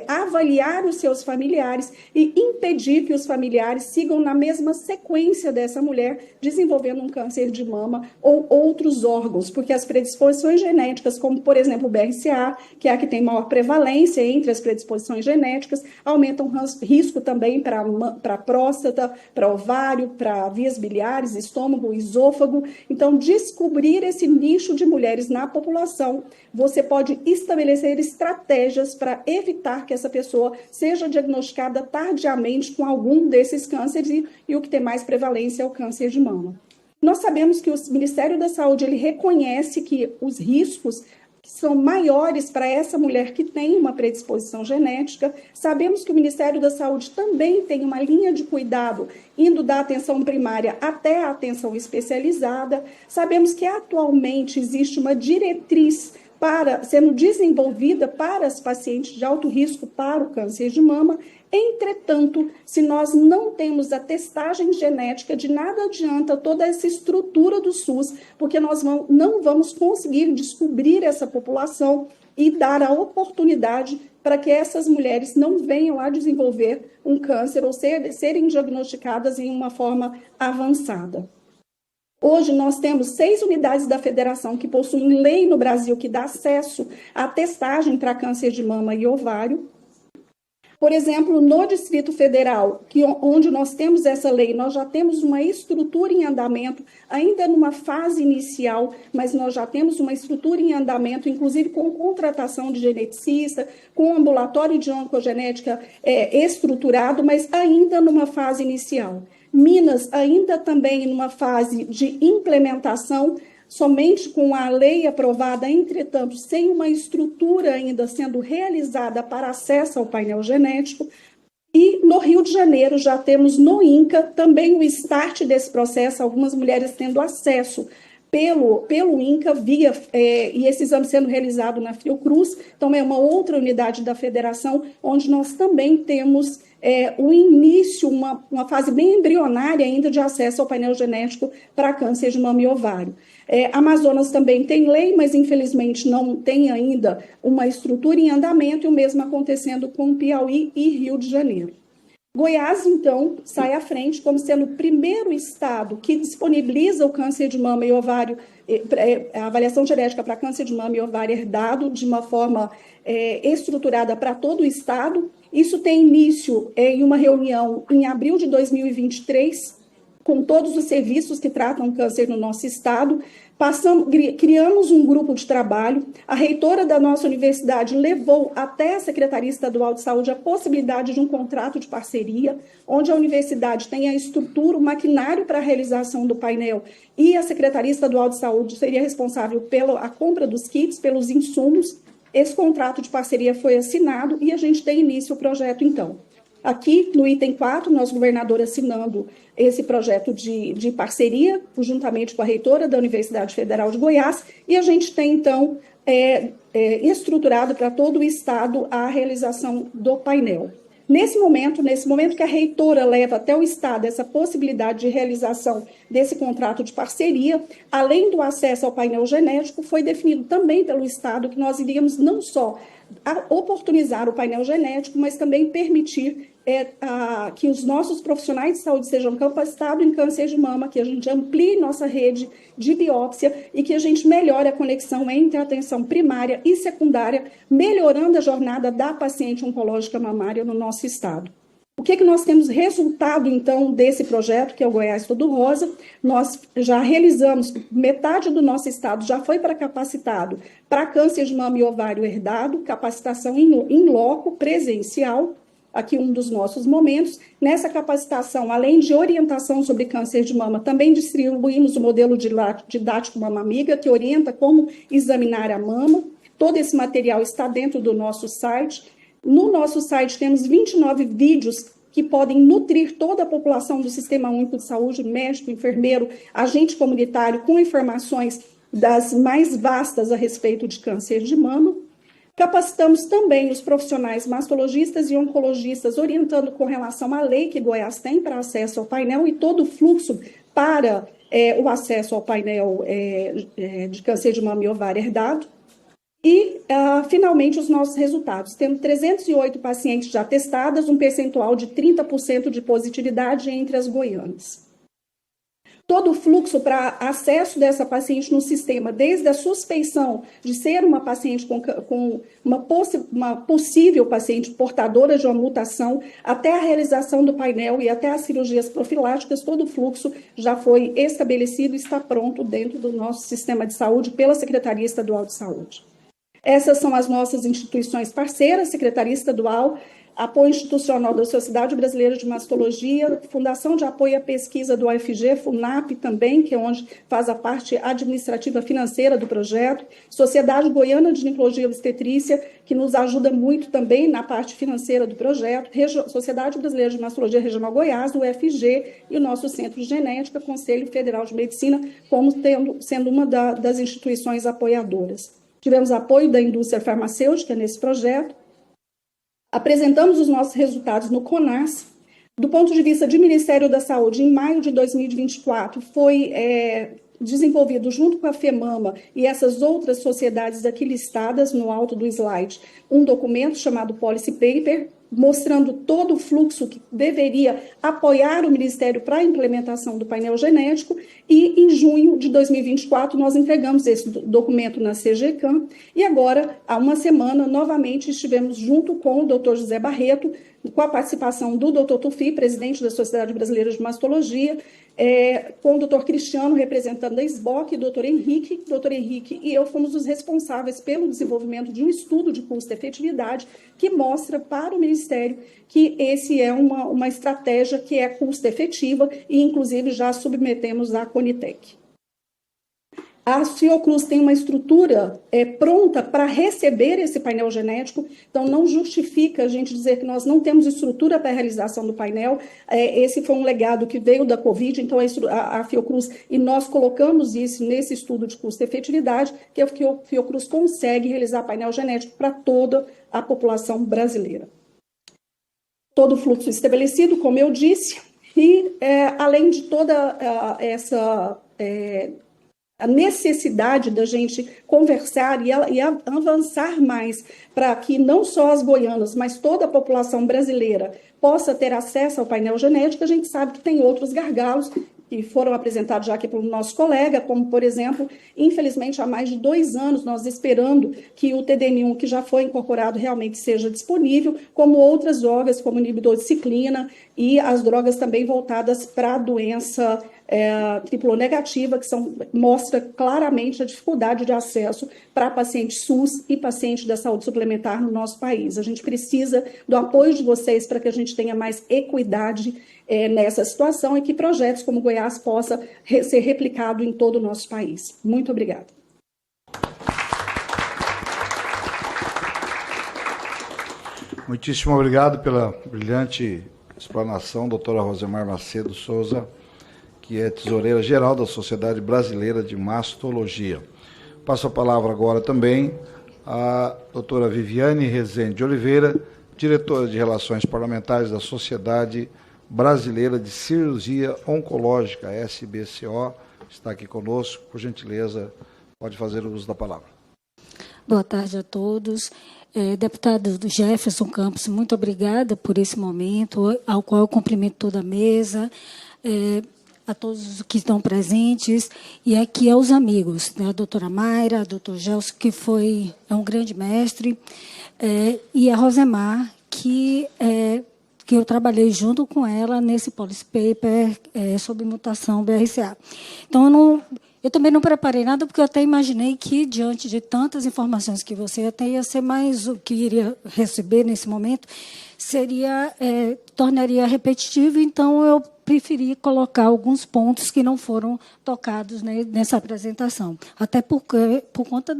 avaliar os seus familiares e impedir que os familiares sigam na mesma sequência dessa mulher, desenvolvendo um câncer de mama ou outros órgãos, porque as predisposições genéticas, como, por exemplo, o BRCA, que é a que tem maior prevalência entre as predisposições genéticas, aumentam o risco também para próstata, para ovário, para vias biliares, estômago, esôfago. Então, descobrir esse nicho de mulheres na população, você pode estabelecer estratégias para evitar que essa pessoa seja diagnosticada tardiamente com algum desses cânceres, e o que tem mais prevalência é o câncer de mama. Nós sabemos que o Ministério da Saúde ele reconhece que os riscos são maiores para essa mulher que tem uma predisposição genética. Sabemos que o Ministério da Saúde também tem uma linha de cuidado indo da atenção primária até a atenção especializada. Sabemos que atualmente existe uma diretriz sendo desenvolvida para as pacientes de alto risco para o câncer de mama. Entretanto, se nós não temos a testagem genética, de nada adianta toda essa estrutura do SUS, porque nós não vamos conseguir descobrir essa população e dar a oportunidade para que essas mulheres não venham a desenvolver um câncer ou serem diagnosticadas em uma forma avançada. Hoje nós temos 6 unidades da federação que possuem lei no Brasil que dá acesso à testagem para câncer de mama e ovário. Por exemplo, no Distrito Federal, onde nós temos essa lei, nós já temos uma estrutura em andamento, ainda numa fase inicial, mas nós já temos uma estrutura em andamento, inclusive com contratação de geneticista, com ambulatório de oncogenética estruturado, mas ainda numa fase inicial. Minas, ainda também numa fase de implementação, somente com a lei aprovada, entretanto, sem uma estrutura ainda sendo realizada para acesso ao painel genético. E no Rio de Janeiro já temos no INCA também o start desse processo, algumas mulheres tendo acesso pelo INCA, e esse exame sendo realizado na Fiocruz. Então, é uma outra unidade da federação, onde nós também temos o início, uma fase bem embrionária ainda de acesso ao painel genético para câncer de mama e ovário. Amazonas também tem lei, mas infelizmente não tem ainda uma estrutura em andamento, e o mesmo acontecendo com Piauí e Rio de Janeiro. Goiás, então, sai à frente como sendo o primeiro estado que disponibiliza o câncer de mama e ovário, a avaliação genética para câncer de mama e ovário herdado de uma forma estruturada para todo o estado. Isso tem início em uma reunião em abril de 2023, com todos os serviços que tratam câncer no nosso estado. Criamos um grupo de trabalho, a reitora da nossa universidade levou até a Secretaria Estadual de Saúde a possibilidade de um contrato de parceria, onde a universidade tem a estrutura, o maquinário para a realização do painel, e a Secretaria Estadual de Saúde seria responsável pela compra dos kits, pelos insumos. Esse contrato de parceria foi assinado e a gente tem início o projeto, então. Aqui, no item 4, nosso governador assinando esse projeto de parceria, juntamente com a reitora da Universidade Federal de Goiás, e a gente tem, então, estruturado para todo o estado a realização do painel. Nesse momento que a reitora leva até o Estado essa possibilidade de realização desse contrato de parceria, além do acesso ao painel genético, foi definido também pelo Estado que nós iríamos não só oportunizar o painel genético, mas também permitir que os nossos profissionais de saúde sejam capacitados em câncer de mama, que a gente amplie nossa rede de biópsia e que a gente melhore a conexão entre a atenção primária e secundária, melhorando a jornada da paciente oncológica mamária no nosso estado. O que nós temos resultado, então, desse projeto, que é o Goiás Todo Rosa? Nós já realizamos, metade do nosso estado já foi para capacitado para câncer de mama e ovário herdado, capacitação em loco, presencial, aqui um dos nossos momentos. Nessa capacitação, além de orientação sobre câncer de mama, também distribuímos o modelo didático Mama Amiga, que orienta como examinar a mama. Todo esse material está dentro do nosso site. No nosso site temos 29 vídeos que podem nutrir toda a população do Sistema Único de Saúde, médico, enfermeiro, agente comunitário, com informações das mais vastas a respeito de câncer de mama. Capacitamos também os profissionais mastologistas e oncologistas, orientando com relação à lei que Goiás tem para acesso ao painel e todo o fluxo para o acesso ao painel de câncer de mama e ovário herdado. E, finalmente, os nossos resultados. Temos 308 pacientes já testadas, um percentual de 30% de positividade entre as goianas. Todo o fluxo para acesso dessa paciente no sistema, desde a suspeição de ser uma paciente com uma possível paciente portadora de uma mutação, até a realização do painel e até as cirurgias profiláticas, todo o fluxo já foi estabelecido e está pronto dentro do nosso sistema de saúde pela Secretaria Estadual de Saúde. Essas são as nossas instituições parceiras: Secretaria Estadual, Apoio Institucional da Sociedade Brasileira de Mastologia, Fundação de Apoio à Pesquisa do UFG, FUNAP também, que é onde faz a parte administrativa financeira do projeto, Sociedade Goiana de Ginecologia e Obstetrícia, que nos ajuda muito também na parte financeira do projeto, Sociedade Brasileira de Mastologia Regional Goiás, o UFG, e o nosso Centro de Genética, Conselho Federal de Medicina, como sendo uma das instituições apoiadoras. Tivemos apoio da indústria farmacêutica nesse projeto. Apresentamos os nossos resultados no CONAS. Do ponto de vista de Ministério da Saúde, em maio de 2024, foi desenvolvido, junto com a FEMAMA e essas outras sociedades aqui listadas no alto do slide, um documento chamado Policy Paper, mostrando todo o fluxo que deveria apoiar o Ministério para a implementação do painel genético, e em junho de 2024 nós entregamos esse documento na CGCAM, e agora, há uma semana, novamente estivemos junto com o Dr. José Barreto, com a participação do Dr. Tufi, presidente da Sociedade Brasileira de Mastologia, com o Dr. Cristiano, representando a SBOC, e Dr. Henrique e eu fomos os responsáveis pelo desenvolvimento de um estudo de custo-efetividade que mostra para o Ministério que esse é uma estratégia que é custo-efetiva e, inclusive, já submetemos à Conitec. A Fiocruz tem uma estrutura pronta para receber esse painel genético, então não justifica a gente dizer que nós não temos estrutura para a realização do painel. Esse foi um legado que veio da Covid, então a Fiocruz, e nós colocamos isso nesse estudo de custo-efetividade, que a Fiocruz consegue realizar painel genético para toda a população brasileira. Todo o fluxo estabelecido, como eu disse, e além de toda a necessidade da gente conversar e avançar mais para que não só as goianas, mas toda a população brasileira possa ter acesso ao painel genético, a gente sabe que tem outros gargalos que foram apresentados já aqui pelo nosso colega, como, por exemplo, infelizmente, há mais de 2 anos, nós esperando que o TDM1, que já foi incorporado, realmente seja disponível, como outras drogas, como o inibidor de ciclina e as drogas também voltadas para a doença triplonegativa, que mostra claramente a dificuldade de acesso para pacientes SUS e pacientes da saúde suplementar no nosso país. A gente precisa do apoio de vocês para que a gente tenha mais equidade nessa situação e que projetos como Goiás possa ser replicado em todo o nosso país. Muito obrigada. Muitíssimo obrigado pela brilhante explanação, doutora Rosemar Macedo Souza, que é tesoureira-geral da Sociedade Brasileira de Mastologia. Passo a palavra agora também à doutora Viviane Rezende de Oliveira, diretora de Relações Parlamentares da Sociedade Brasileira de Cirurgia Oncológica, SBCO, está aqui conosco. Por gentileza, pode fazer o uso da palavra. Boa tarde a todos. Deputado Jefferson Campos, muito obrigada por esse momento, ao qual eu cumprimento toda a mesa, a todos que estão presentes, e aqui aos amigos, né, a doutora Mayra, a doutor Gelson, que é um grande mestre, e a Rosemar, que eu trabalhei junto com ela nesse policy paper sobre mutação BRCA. Então, eu também não preparei nada, porque eu até imaginei que, diante de tantas informações que você até ia ser mais o que iria receber nesse momento, tornaria repetitivo, então eu preferi colocar alguns pontos que não foram tocados, né, nessa apresentação. Até por conta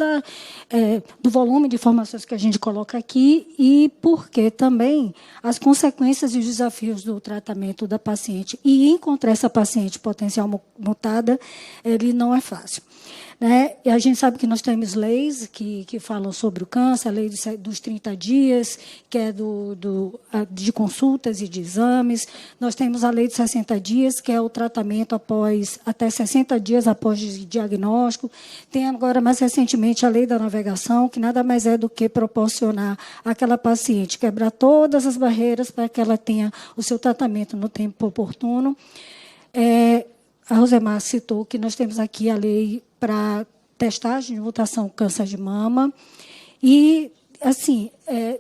do volume de informações que a gente coloca aqui e porque também as consequências e os desafios do tratamento da paciente e encontrar essa paciente potencial mutada, ele não é fácil. Né? E a gente sabe que nós temos leis que falam sobre o câncer, a lei dos 30 dias, que é de consultas e de exames. Nós temos a lei de 60 dias, que é o tratamento até 60 dias após o diagnóstico. Tem agora, mais recentemente, a lei da navegação, que nada mais é do que proporcionar àquela paciente, quebrar todas as barreiras para que ela tenha o seu tratamento no tempo oportuno. A Rosemar citou que nós temos aqui a lei para testagem de mutação câncer de mama. E, assim,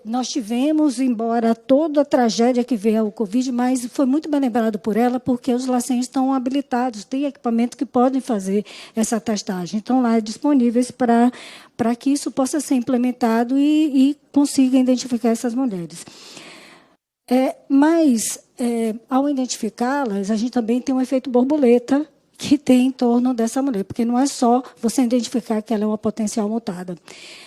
nós tivemos, embora toda a tragédia que veio ao Covid, mas foi muito bem lembrado por ela, porque os LACENs estão habilitados, têm equipamento que podem fazer essa testagem. Então, lá disponíveis para que isso possa ser implementado e consiga identificar essas mulheres. Mas, ao identificá-las, a gente também tem um efeito borboleta que tem em torno dessa mulher, porque não é só você identificar que ela é uma potencial mutada.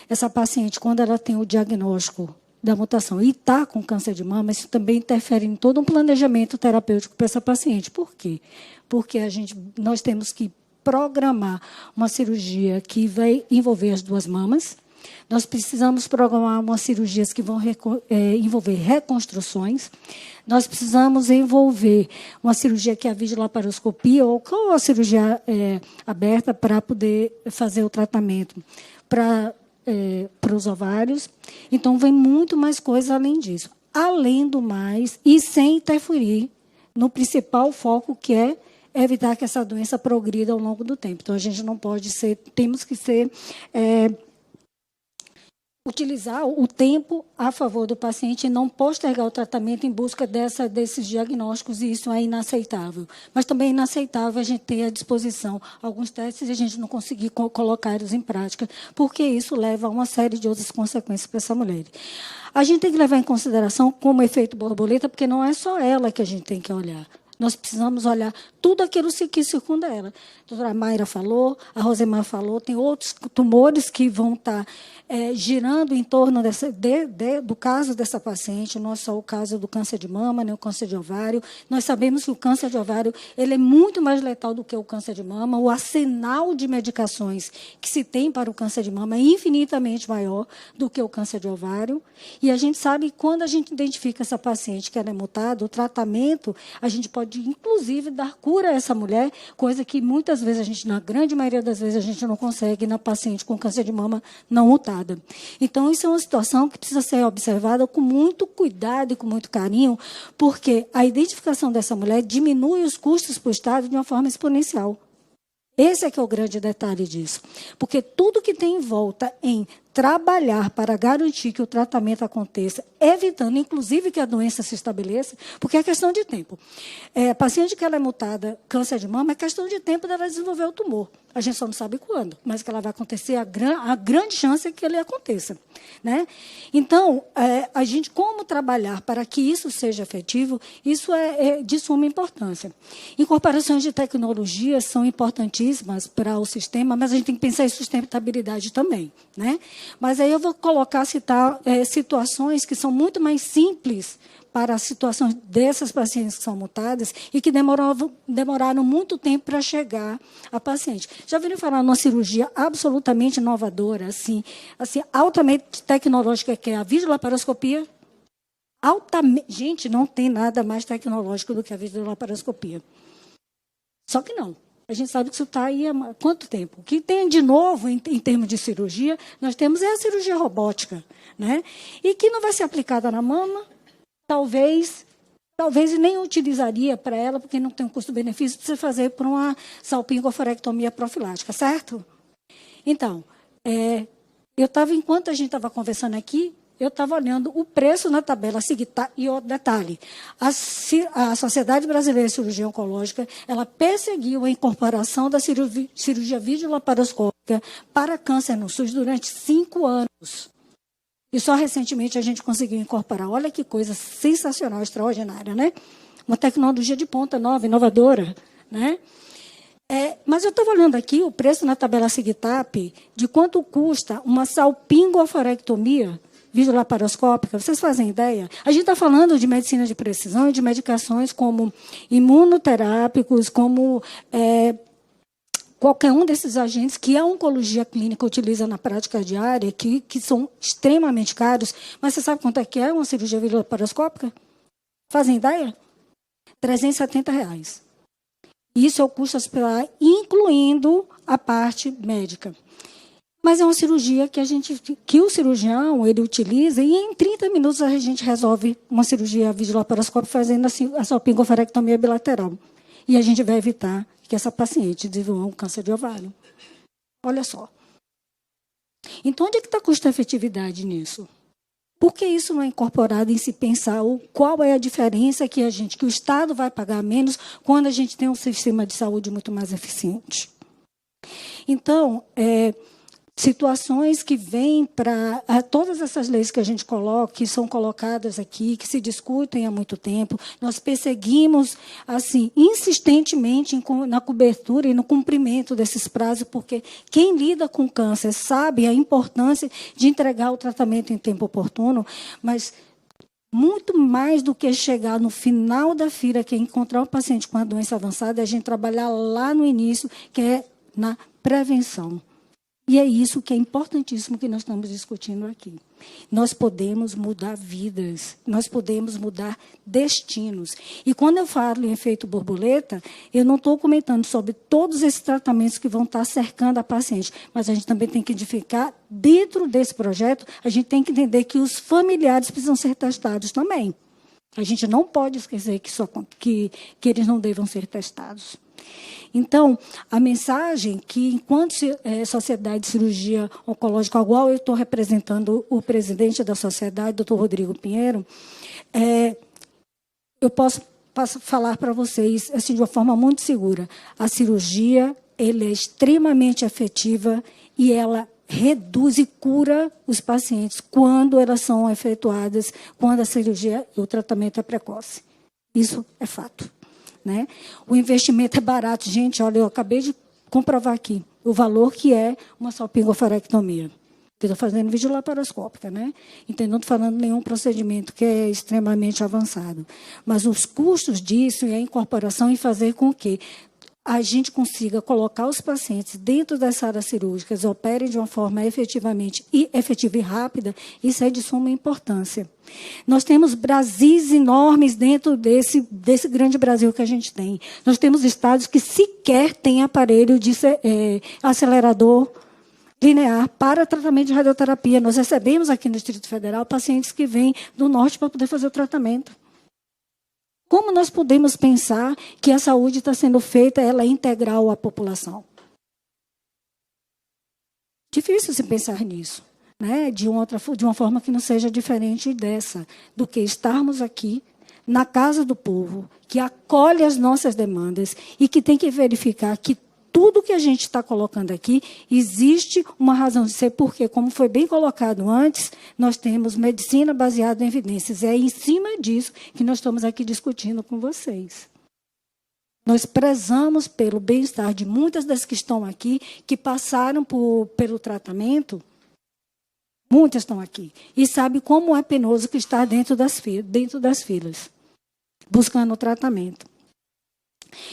Essa paciente, quando ela tem o diagnóstico da mutação e está com câncer de mama, isso também interfere em todo um planejamento terapêutico para essa paciente. Por quê? Porque nós temos que programar uma cirurgia que vai envolver as duas mamas. Nós precisamos programar umas cirurgias que vão envolver reconstruções. Nós precisamos envolver uma cirurgia que é a videolaparoscopia ou a cirurgia aberta para poder fazer o tratamento para os ovários. Então, vem muito mais coisa além disso. Além do mais, e sem interferir no principal foco, que é evitar que essa doença progrida ao longo do tempo. Então, a gente não pode temos que utilizar o tempo a favor do paciente e não postergar o tratamento em busca desses diagnósticos, e isso é inaceitável. Mas também é inaceitável a gente ter à disposição alguns testes e a gente não conseguir colocá-los em prática, porque isso leva a uma série de outras consequências para essa mulher. A gente tem que levar em consideração como efeito borboleta, porque não é só ela que a gente tem que olhar. Nós precisamos olhar tudo aquilo que circunda ela. A doutora Mayra falou, a Rosemar falou, tem outros tumores que vão estar girando em torno do caso dessa paciente, não é só o caso do câncer de mama, nem o câncer de ovário. Nós sabemos que o câncer de ovário ele é muito mais letal do que o câncer de mama. O arsenal de medicações que se tem para o câncer de mama é infinitamente maior do que o câncer de ovário. E a gente sabe que quando a gente identifica essa paciente que ela é mutada, o tratamento, a gente pode, inclusive, dar cura a essa mulher, coisa que muitas vezes na grande maioria das vezes, a gente não consegue na paciente com câncer de mama não mutada. Então, isso é uma situação que precisa ser observada com muito cuidado e com muito carinho, porque a identificação dessa mulher diminui os custos para o Estado de uma forma exponencial. Esse é que é o grande detalhe disso. Porque tudo que tem em volta em trabalhar para garantir que o tratamento aconteça, evitando, inclusive, que a doença se estabeleça, porque é questão de tempo. A paciente que ela é mutada, câncer de mama, é questão de tempo dela desenvolver o tumor. A gente só não sabe quando, mas que ela vai acontecer, a grande chance é que ele aconteça. Né? Então, a gente, como trabalhar para que isso seja efetivo, isso é de suma importância. Incorporações de tecnologias são importantíssimas para o sistema, mas a gente tem que pensar em sustentabilidade também. Né? Mas aí eu vou citar situações que são muito mais simples para as situações dessas pacientes que são mutadas e que demoraram muito tempo para chegar à paciente. Já ouviram falar numa cirurgia absolutamente inovadora, assim, altamente tecnológica, que é a videolaparoscopia? altamente... Gente, não tem nada mais tecnológico do que a videolaparoscopia. Só que não. A gente sabe que isso está aí há quanto tempo? O que tem de novo em termos de cirurgia, nós temos a cirurgia robótica, né? E que não vai ser aplicada na mama, talvez nem utilizaria para ela, porque não tem um custo-benefício para você fazer por uma salpingoforectomia profilática, certo? Então, enquanto a gente estava conversando aqui, eu estava olhando o preço na tabela seguinte, e outro detalhe, a Sociedade Brasileira de Cirurgia Oncológica, ela perseguiu a incorporação da cirurgia videolaparoscópica para câncer no SUS durante 5 anos. E só recentemente a gente conseguiu incorporar. Olha que coisa sensacional, extraordinária, né? Uma tecnologia de ponta nova, inovadora, né? Mas eu estava olhando aqui o preço na tabela Sigtap de quanto custa uma salpingoforectomia videolaparoscópica. Vocês fazem ideia? A gente está falando de medicina de precisão e de medicações como imunoterápicos, como qualquer um desses agentes que a oncologia clínica utiliza na prática diária, que são extremamente caros. Mas você sabe quanto é que é uma cirurgia videolaparoscópica? Fazem ideia? R$370. Isso é o custo hospitalar, incluindo a parte médica. Mas é uma cirurgia que o cirurgião ele utiliza e em 30 minutos a gente resolve uma cirurgia videolaparoscópica fazendo a salpingoforectomia bilateral. E a gente vai evitar que essa paciente desenvolva um câncer de ovário. Olha só. Então, onde é que está a custo-efetividade nisso? Por que isso não é incorporado em se pensar qual é a diferença que o Estado vai pagar menos quando a gente tem um sistema de saúde muito mais eficiente? Então, situações que vêm para todas essas leis que a gente coloca, que são colocadas aqui, que se discutem há muito tempo, nós perseguimos assim insistentemente na cobertura e no cumprimento desses prazos, porque quem lida com câncer sabe a importância de entregar o tratamento em tempo oportuno, mas muito mais do que chegar no final da fila, que é encontrar um paciente com a doença avançada, é a gente trabalhar lá no início, que é na prevenção. E é isso que é importantíssimo que nós estamos discutindo aqui. Nós podemos mudar vidas, nós podemos mudar destinos. E quando eu falo em efeito borboleta, eu não estou comentando sobre todos esses tratamentos que vão estar cercando a paciente, mas a gente também tem que identificar, dentro desse projeto, a gente tem que entender que os familiares precisam ser testados também. A gente não pode esquecer que eles não devam ser testados. Então, a mensagem que, enquanto Sociedade de Cirurgia Oncológica, a qual eu estou representando o presidente da sociedade, doutor Rodrigo Pinheiro, eu posso falar para vocês assim, de uma forma muito segura. A cirurgia ela é extremamente efetiva e ela reduz e cura os pacientes quando elas são efetuadas, quando a cirurgia e o tratamento é precoce. Isso é fato. Né? O investimento é barato. Gente, olha, eu acabei de comprovar aqui o valor que é uma salpingoforectomia. Eu estou fazendo videolaparoscópica, né? Então, não estou falando de nenhum procedimento que é extremamente avançado. Mas os custos disso e a incorporação e fazer com que a gente consiga colocar os pacientes dentro das salas cirúrgicas, operem de uma forma efetiva e rápida, isso é de suma importância. Nós temos Brasis enormes dentro desse grande Brasil que a gente tem. Nós temos estados que sequer têm aparelho de acelerador linear para tratamento de radioterapia. Nós recebemos aqui no Distrito Federal pacientes que vêm do norte para poder fazer o tratamento. Como nós podemos pensar que a saúde está sendo feita, ela é integral à população? Difícil se pensar nisso, né? De uma forma que não seja diferente dessa, do que estarmos aqui na casa do povo, que acolhe as nossas demandas e que tem que verificar que tudo que a gente está colocando aqui, existe uma razão de ser, porque, como foi bem colocado antes, nós temos medicina baseada em evidências. É em cima disso que nós estamos aqui discutindo com vocês. Nós prezamos pelo bem-estar de muitas das que estão aqui, que passaram pelo tratamento. Muitas estão aqui. E sabem como é penoso que está dentro das filas, buscando o tratamento.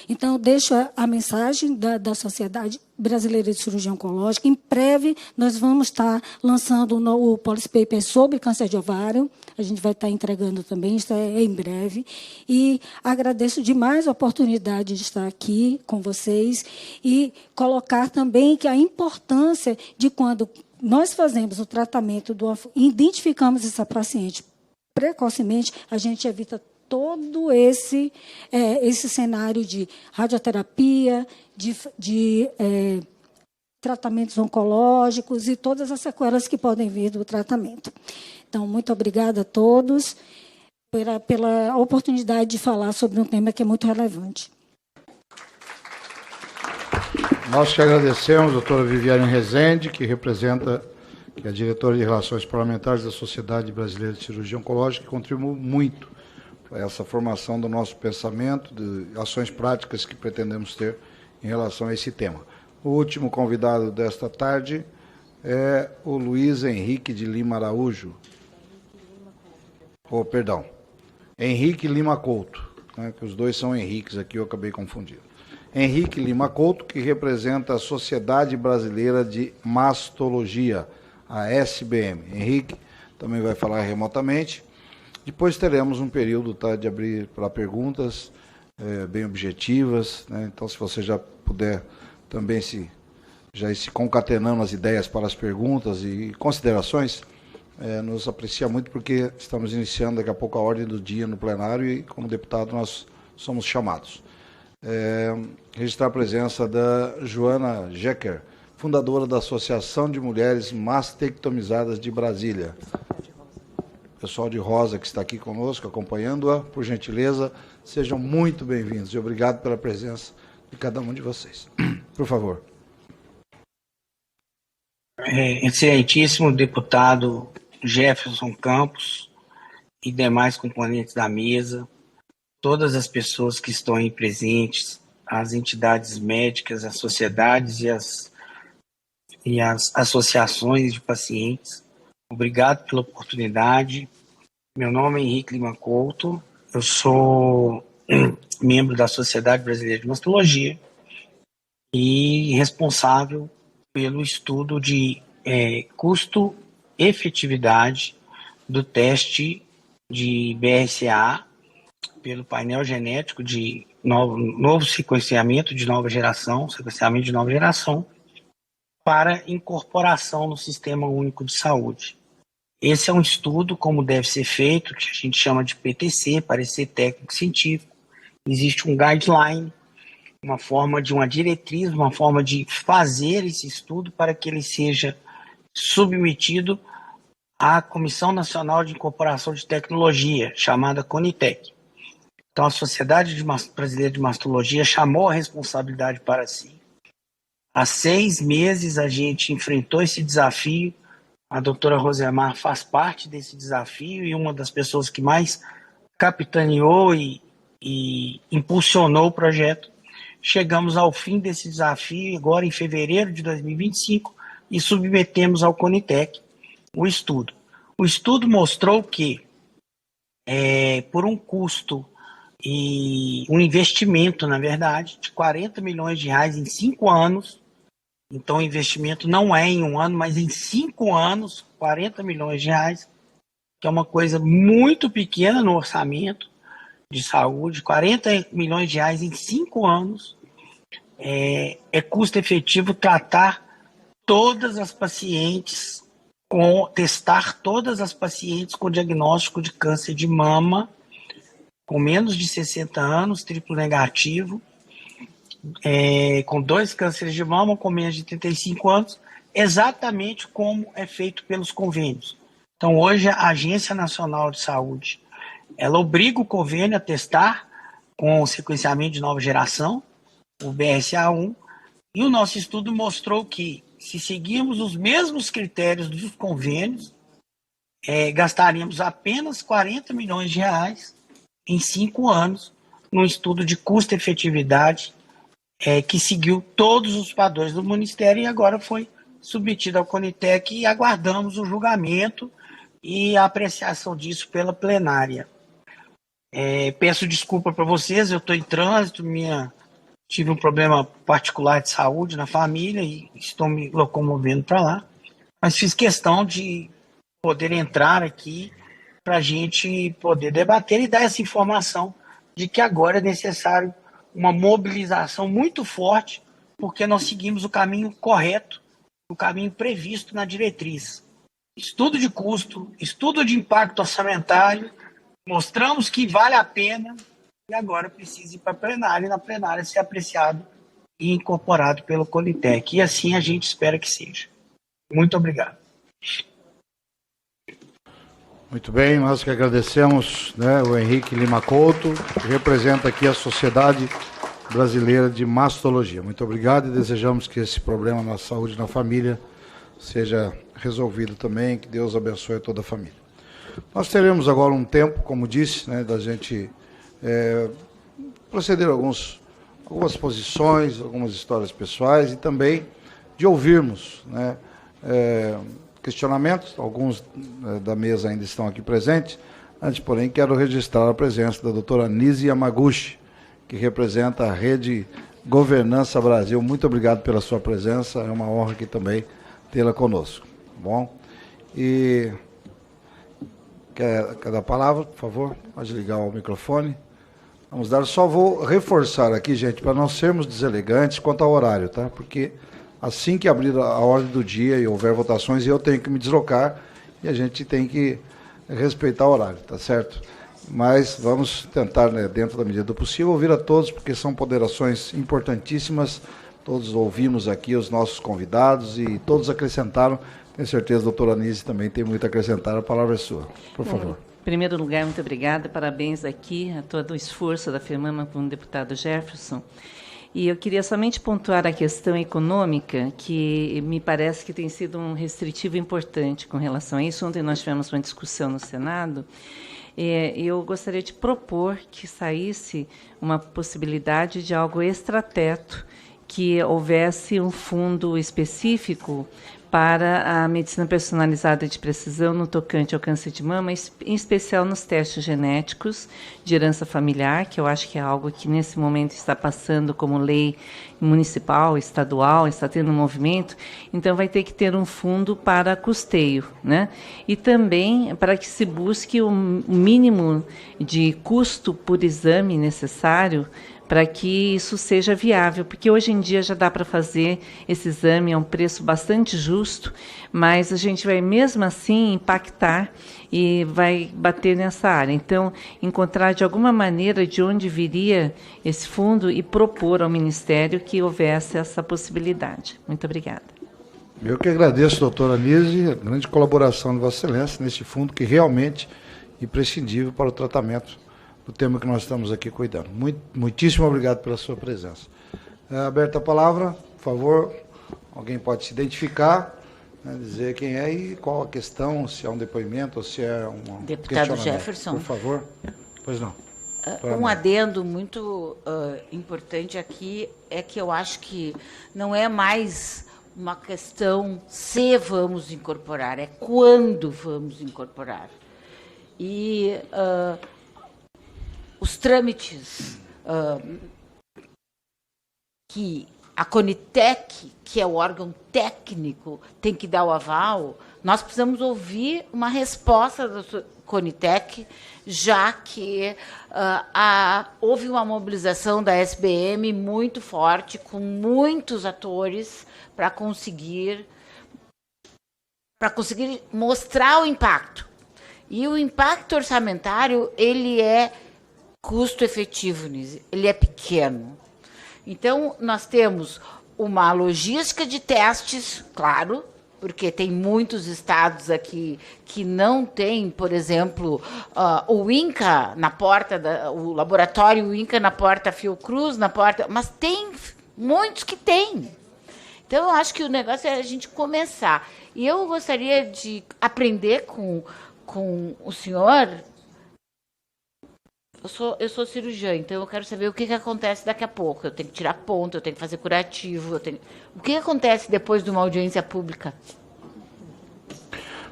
Então, eu deixo a mensagem da sociedade Brasileira de Cirurgia Oncológica. Em breve, nós vamos estar lançando o policy paper sobre câncer de ovário. A gente vai estar entregando também, isso é em breve. E agradeço demais a oportunidade de estar aqui com vocês e colocar também que a importância de quando nós fazemos o tratamento, identificamos essa paciente precocemente, a gente evita todo esse cenário de radioterapia, de tratamentos oncológicos e todas as sequelas que podem vir do tratamento. Então, muito obrigada a todos pela oportunidade de falar sobre um tema que é muito relevante. Nós que agradecemos, doutora Viviane Rezende, que é a diretora de Relações Parlamentares da Sociedade Brasileira de Cirurgia Oncológica, que contribuiu muito para essa formação do nosso pensamento, de ações práticas que pretendemos ter em relação a esse tema. O último convidado desta tarde é o Luiz Henrique de Lima Araújo. Henrique Lima Couto, né, que os dois são Henriques aqui, eu acabei confundindo. Henrique Lima Couto, que representa a Sociedade Brasileira de Mastologia, a SBM. Henrique também vai falar remotamente. Depois teremos um período de abrir para perguntas bem objetivas, né? Então, se você já puder também já ir se concatenando as ideias para as perguntas e considerações, nos aprecia muito, porque estamos iniciando daqui a pouco a ordem do dia no plenário e, como deputado, nós somos chamados. Registrar a presença da Joana Jecker, fundadora da Associação de Mulheres Mastectomizadas de Brasília. Pessoal de Rosa que está aqui conosco, acompanhando-a, por gentileza, sejam muito bem-vindos e obrigado pela presença de cada um de vocês. Por favor. Excelentíssimo deputado Jefferson Campos e demais componentes da mesa, todas as pessoas que estão aí presentes, as entidades médicas, as sociedades e as associações de pacientes. Obrigado pela oportunidade. Meu nome é Henrique Lima Couto, eu sou membro da Sociedade Brasileira de Mastologia e responsável pelo estudo de custo-efetividade do teste de BRCA pelo painel genético de novo sequenciamento de nova geração, para incorporação no Sistema Único de Saúde. Esse é um estudo, como deve ser feito, que a gente chama de PTC, parecer técnico científico. Existe um guideline, uma diretriz, uma forma de fazer esse estudo para que ele seja submetido à Comissão Nacional de Incorporação de Tecnologia, chamada CONITEC. Então, a Sociedade Brasileira de Mastologia chamou a responsabilidade para si. Há 6 meses a gente enfrentou esse desafio, a doutora Rosemar faz parte desse desafio e uma das pessoas que mais capitaneou e impulsionou o projeto. Chegamos ao fim desse desafio agora em fevereiro de 2025 e submetemos ao CONITEC o estudo. O estudo mostrou que, por um custo e um investimento, na verdade, de R$40 milhões em 5 anos, então o investimento não é em 1 ano, mas em 5 anos, R$40 milhões, que é uma coisa muito pequena no orçamento de saúde, R$40 milhões em 5 anos, é custo efetivo tratar todas as pacientes, testar todas as pacientes com diagnóstico de câncer de mama, com menos de 60 anos, triplo negativo, com 2 cânceres de mama, com menos de 35 anos, exatamente como é feito pelos convênios. Então, hoje, a Agência Nacional de Saúde, ela obriga o convênio a testar com o sequenciamento de nova geração, o BRCA1, e o nosso estudo mostrou que, se seguirmos os mesmos critérios dos convênios, gastaríamos apenas R$40 milhões em 5 anos, num estudo de custo-efetividade que seguiu todos os padrões do Ministério e agora foi submetido ao CONITEC e aguardamos o julgamento e a apreciação disso pela plenária. Peço desculpa para vocês, eu estou em trânsito, minha tive um problema particular de saúde na família e estou me locomovendo para lá. Mas fiz questão de poder entrar aqui para a gente poder debater e dar essa informação de que agora é necessário uma mobilização muito forte, porque nós seguimos o caminho correto, o caminho previsto na diretriz. Estudo de custo, estudo de impacto orçamentário, mostramos que vale a pena e agora precisa ir para a plenária e na plenária ser apreciado e incorporado pelo Colitec. E assim a gente espera que seja. Muito obrigado. Muito bem, nós que agradecemos, né, o Henrique Lima Couto, que representa aqui a Sociedade Brasileira de Mastologia. Muito obrigado e desejamos que esse problema na saúde na família seja resolvido também, que Deus abençoe toda a família. Nós teremos agora um tempo, como disse, né, da gente proceder a algumas posições, algumas histórias pessoais e também de ouvirmos, né, questionamentos. Alguns da mesa ainda estão aqui presentes. Antes, porém, quero registrar a presença da doutora Nise Yamaguchi, que representa a Rede Governança Brasil. Muito obrigado pela sua presença, é uma honra aqui também tê-la conosco. Bom, e quer dar a palavra, por favor? Pode ligar o microfone. Vamos dar, só vou reforçar aqui, gente, para não sermos deselegantes quanto ao horário, tá? Porque assim que abrir a ordem do dia e houver votações, eu tenho que me deslocar e a gente tem que respeitar o horário, tá certo? Mas vamos tentar, né, dentro da medida do possível, ouvir a todos, porque são ponderações importantíssimas. Todos ouvimos aqui os nossos convidados e todos acrescentaram. Tenho certeza, a doutora Nise também tem muito a acrescentar. A palavra é sua, por favor. Em primeiro lugar, muito obrigada, parabéns aqui a todo o esforço da FEMAMA com o deputado Jefferson. E eu queria somente pontuar a questão econômica, que me parece que tem sido um restritivo importante com relação a isso. Ontem nós tivemos uma discussão no Senado. Eu gostaria de propor que saísse uma possibilidade de algo extrateto, que houvesse um fundo específico para a medicina personalizada de precisão no tocante ao câncer de mama, em especial nos testes genéticos de herança familiar, que eu acho que é algo que nesse momento está passando como lei municipal, estadual, está tendo um movimento, então vai ter que ter um fundo para custeio, né? E também para que se busque o mínimo de custo por exame necessário para que isso seja viável, porque hoje em dia já dá para fazer esse exame a um preço bastante justo, mas a gente vai mesmo assim impactar e vai bater nessa área. Então, encontrar de alguma maneira de onde viria esse fundo e propor ao Ministério que houvesse essa possibilidade. Muito obrigada. Eu que agradeço, doutora Nise, a grande colaboração de Vossa Excelência nesse fundo que realmente é imprescindível para o tratamento do tema que nós estamos aqui cuidando. Muitíssimo obrigado pela sua presença. Aberta a palavra, por favor, alguém pode se identificar, né, dizer quem é e qual a questão, se é um depoimento ou se é um Deputado Jefferson. Por favor. Pois não. Um adendo muito importante aqui é que eu acho que não é mais uma questão se vamos incorporar, é quando vamos incorporar. E os trâmites que a Conitec, que é o órgão técnico, tem que dar o aval, nós precisamos ouvir uma resposta da Conitec, já que houve uma mobilização da SBM muito forte, com muitos atores, para conseguir mostrar o impacto. E o impacto orçamentário, ele é custo efetivo, ele é pequeno. Então, nós temos uma logística de testes, claro, porque tem muitos estados aqui que não têm, por exemplo, o INCA na porta, o laboratório INCA na porta Fiocruz, na porta, mas tem muitos que têm. Então, eu acho que o negócio é a gente começar. E eu gostaria de aprender com o senhor. Eu sou cirurgiã, então eu quero saber o que acontece daqui a pouco. Eu tenho que tirar ponto, eu tenho que fazer curativo. O que acontece depois de uma audiência pública?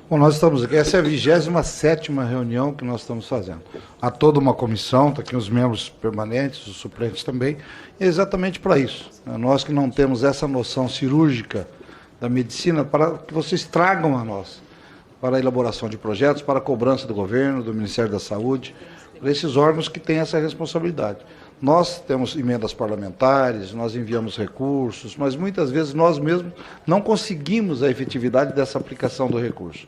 Bom, nós estamos aqui, essa é a 27ª reunião que nós estamos fazendo. Há toda uma comissão, está aqui os membros permanentes, os suplentes também, e é exatamente para isso. Nós que não temos essa noção cirúrgica da medicina, para que vocês tragam a nós, para a elaboração de projetos, para a cobrança do governo, do Ministério da Saúde, para esses órgãos que têm essa responsabilidade. Nós temos emendas parlamentares, nós enviamos recursos, mas muitas vezes nós mesmos não conseguimos a efetividade dessa aplicação do recurso.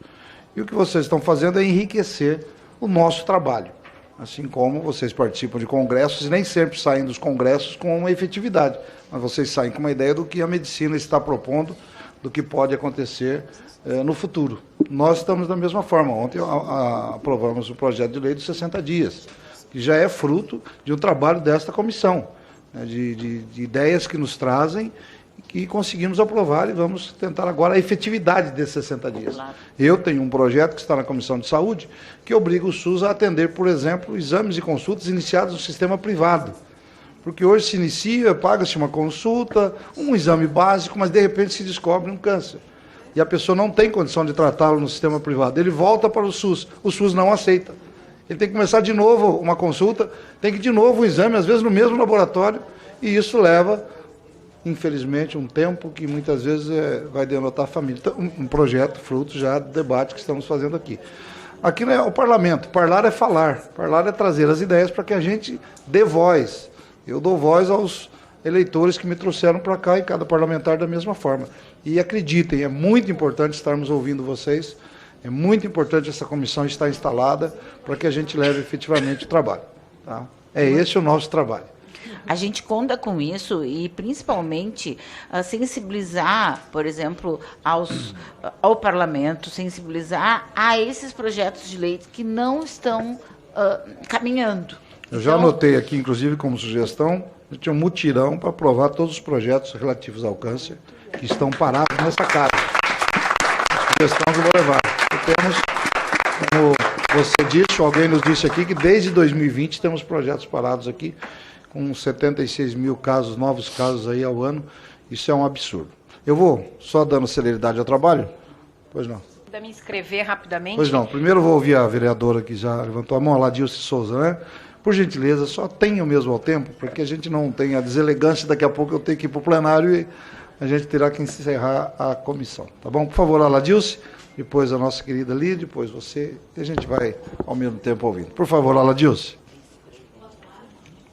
E o que vocês estão fazendo é enriquecer o nosso trabalho, assim como vocês participam de congressos e nem sempre saem dos congressos com uma efetividade, mas vocês saem com uma ideia do que a medicina está propondo, do que pode acontecer no futuro. Nós estamos da mesma forma. Ontem aprovamos o projeto de lei dos 60 dias, que já é fruto de um trabalho desta comissão, né, de ideias que nos trazem e que conseguimos aprovar e vamos tentar agora a efetividade desses 60 dias. Eu tenho um projeto que está na Comissão de Saúde que obriga o SUS a atender, por exemplo, exames e consultas iniciados no sistema privado. Porque hoje se inicia, paga-se uma consulta, um exame básico, mas de repente se descobre um câncer. E a pessoa não tem condição de tratá-lo no sistema privado. Ele volta para o SUS não aceita. Ele tem que começar de novo uma consulta, tem que de novo um exame, às vezes no mesmo laboratório, e isso leva, infelizmente, um tempo que muitas vezes vai denotar a família. Então, um projeto fruto já do debate que estamos fazendo aqui. Aqui não é o parlamento, falar é trazer as ideias para que a gente dê voz. Eu dou voz aos eleitores que me trouxeram para cá e cada parlamentar da mesma forma. E acreditem, é muito importante estarmos ouvindo vocês, é muito importante essa comissão estar instalada para que a gente leve efetivamente o trabalho. Tá? É esse o nosso trabalho. A gente conta com isso e, principalmente, sensibilizar, por exemplo, ao parlamento, sensibilizar a esses projetos de lei que não estão caminhando. Eu já anotei aqui, inclusive, como sugestão, a gente tinha um mutirão para aprovar todos os projetos relativos ao câncer que estão parados nessa casa. Sugestão que eu vou levar. Temos, como você disse, alguém nos disse aqui, que desde 2020 temos projetos parados aqui, com 76 mil casos, novos casos aí ao ano. Isso é um absurdo. Eu vou só dando celeridade ao trabalho? Pois não. Para me inscrever rapidamente? Pois não. Primeiro eu vou ouvir a vereadora que já levantou a mão, a Ladilce Souza, né? Por gentileza, só tenha o mesmo ao tempo, porque a gente não tem a deselegância, daqui a pouco eu tenho que ir para o plenário e a gente terá que encerrar a comissão. Tá bom? Por favor, a Ladilce, depois a nossa querida Lídia, depois você, e a gente vai ao mesmo tempo ouvindo. Por favor, a Ladilce.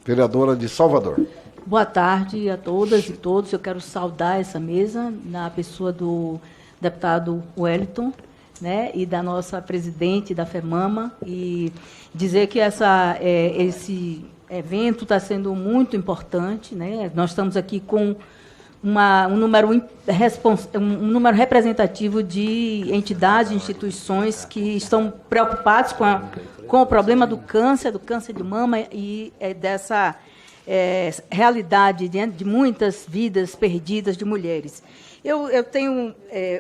Vereadora de Salvador. Boa tarde a todas e todos. Eu quero saudar essa mesa na pessoa do deputado Wellington, né, e da nossa presidente da FEMAMA, e dizer que esse evento está sendo muito importante, né? Nós estamos aqui com um número representativo de entidades, instituições que estão preocupados com o problema do câncer de mama e dessa realidade de muitas vidas perdidas de mulheres. Eu tenho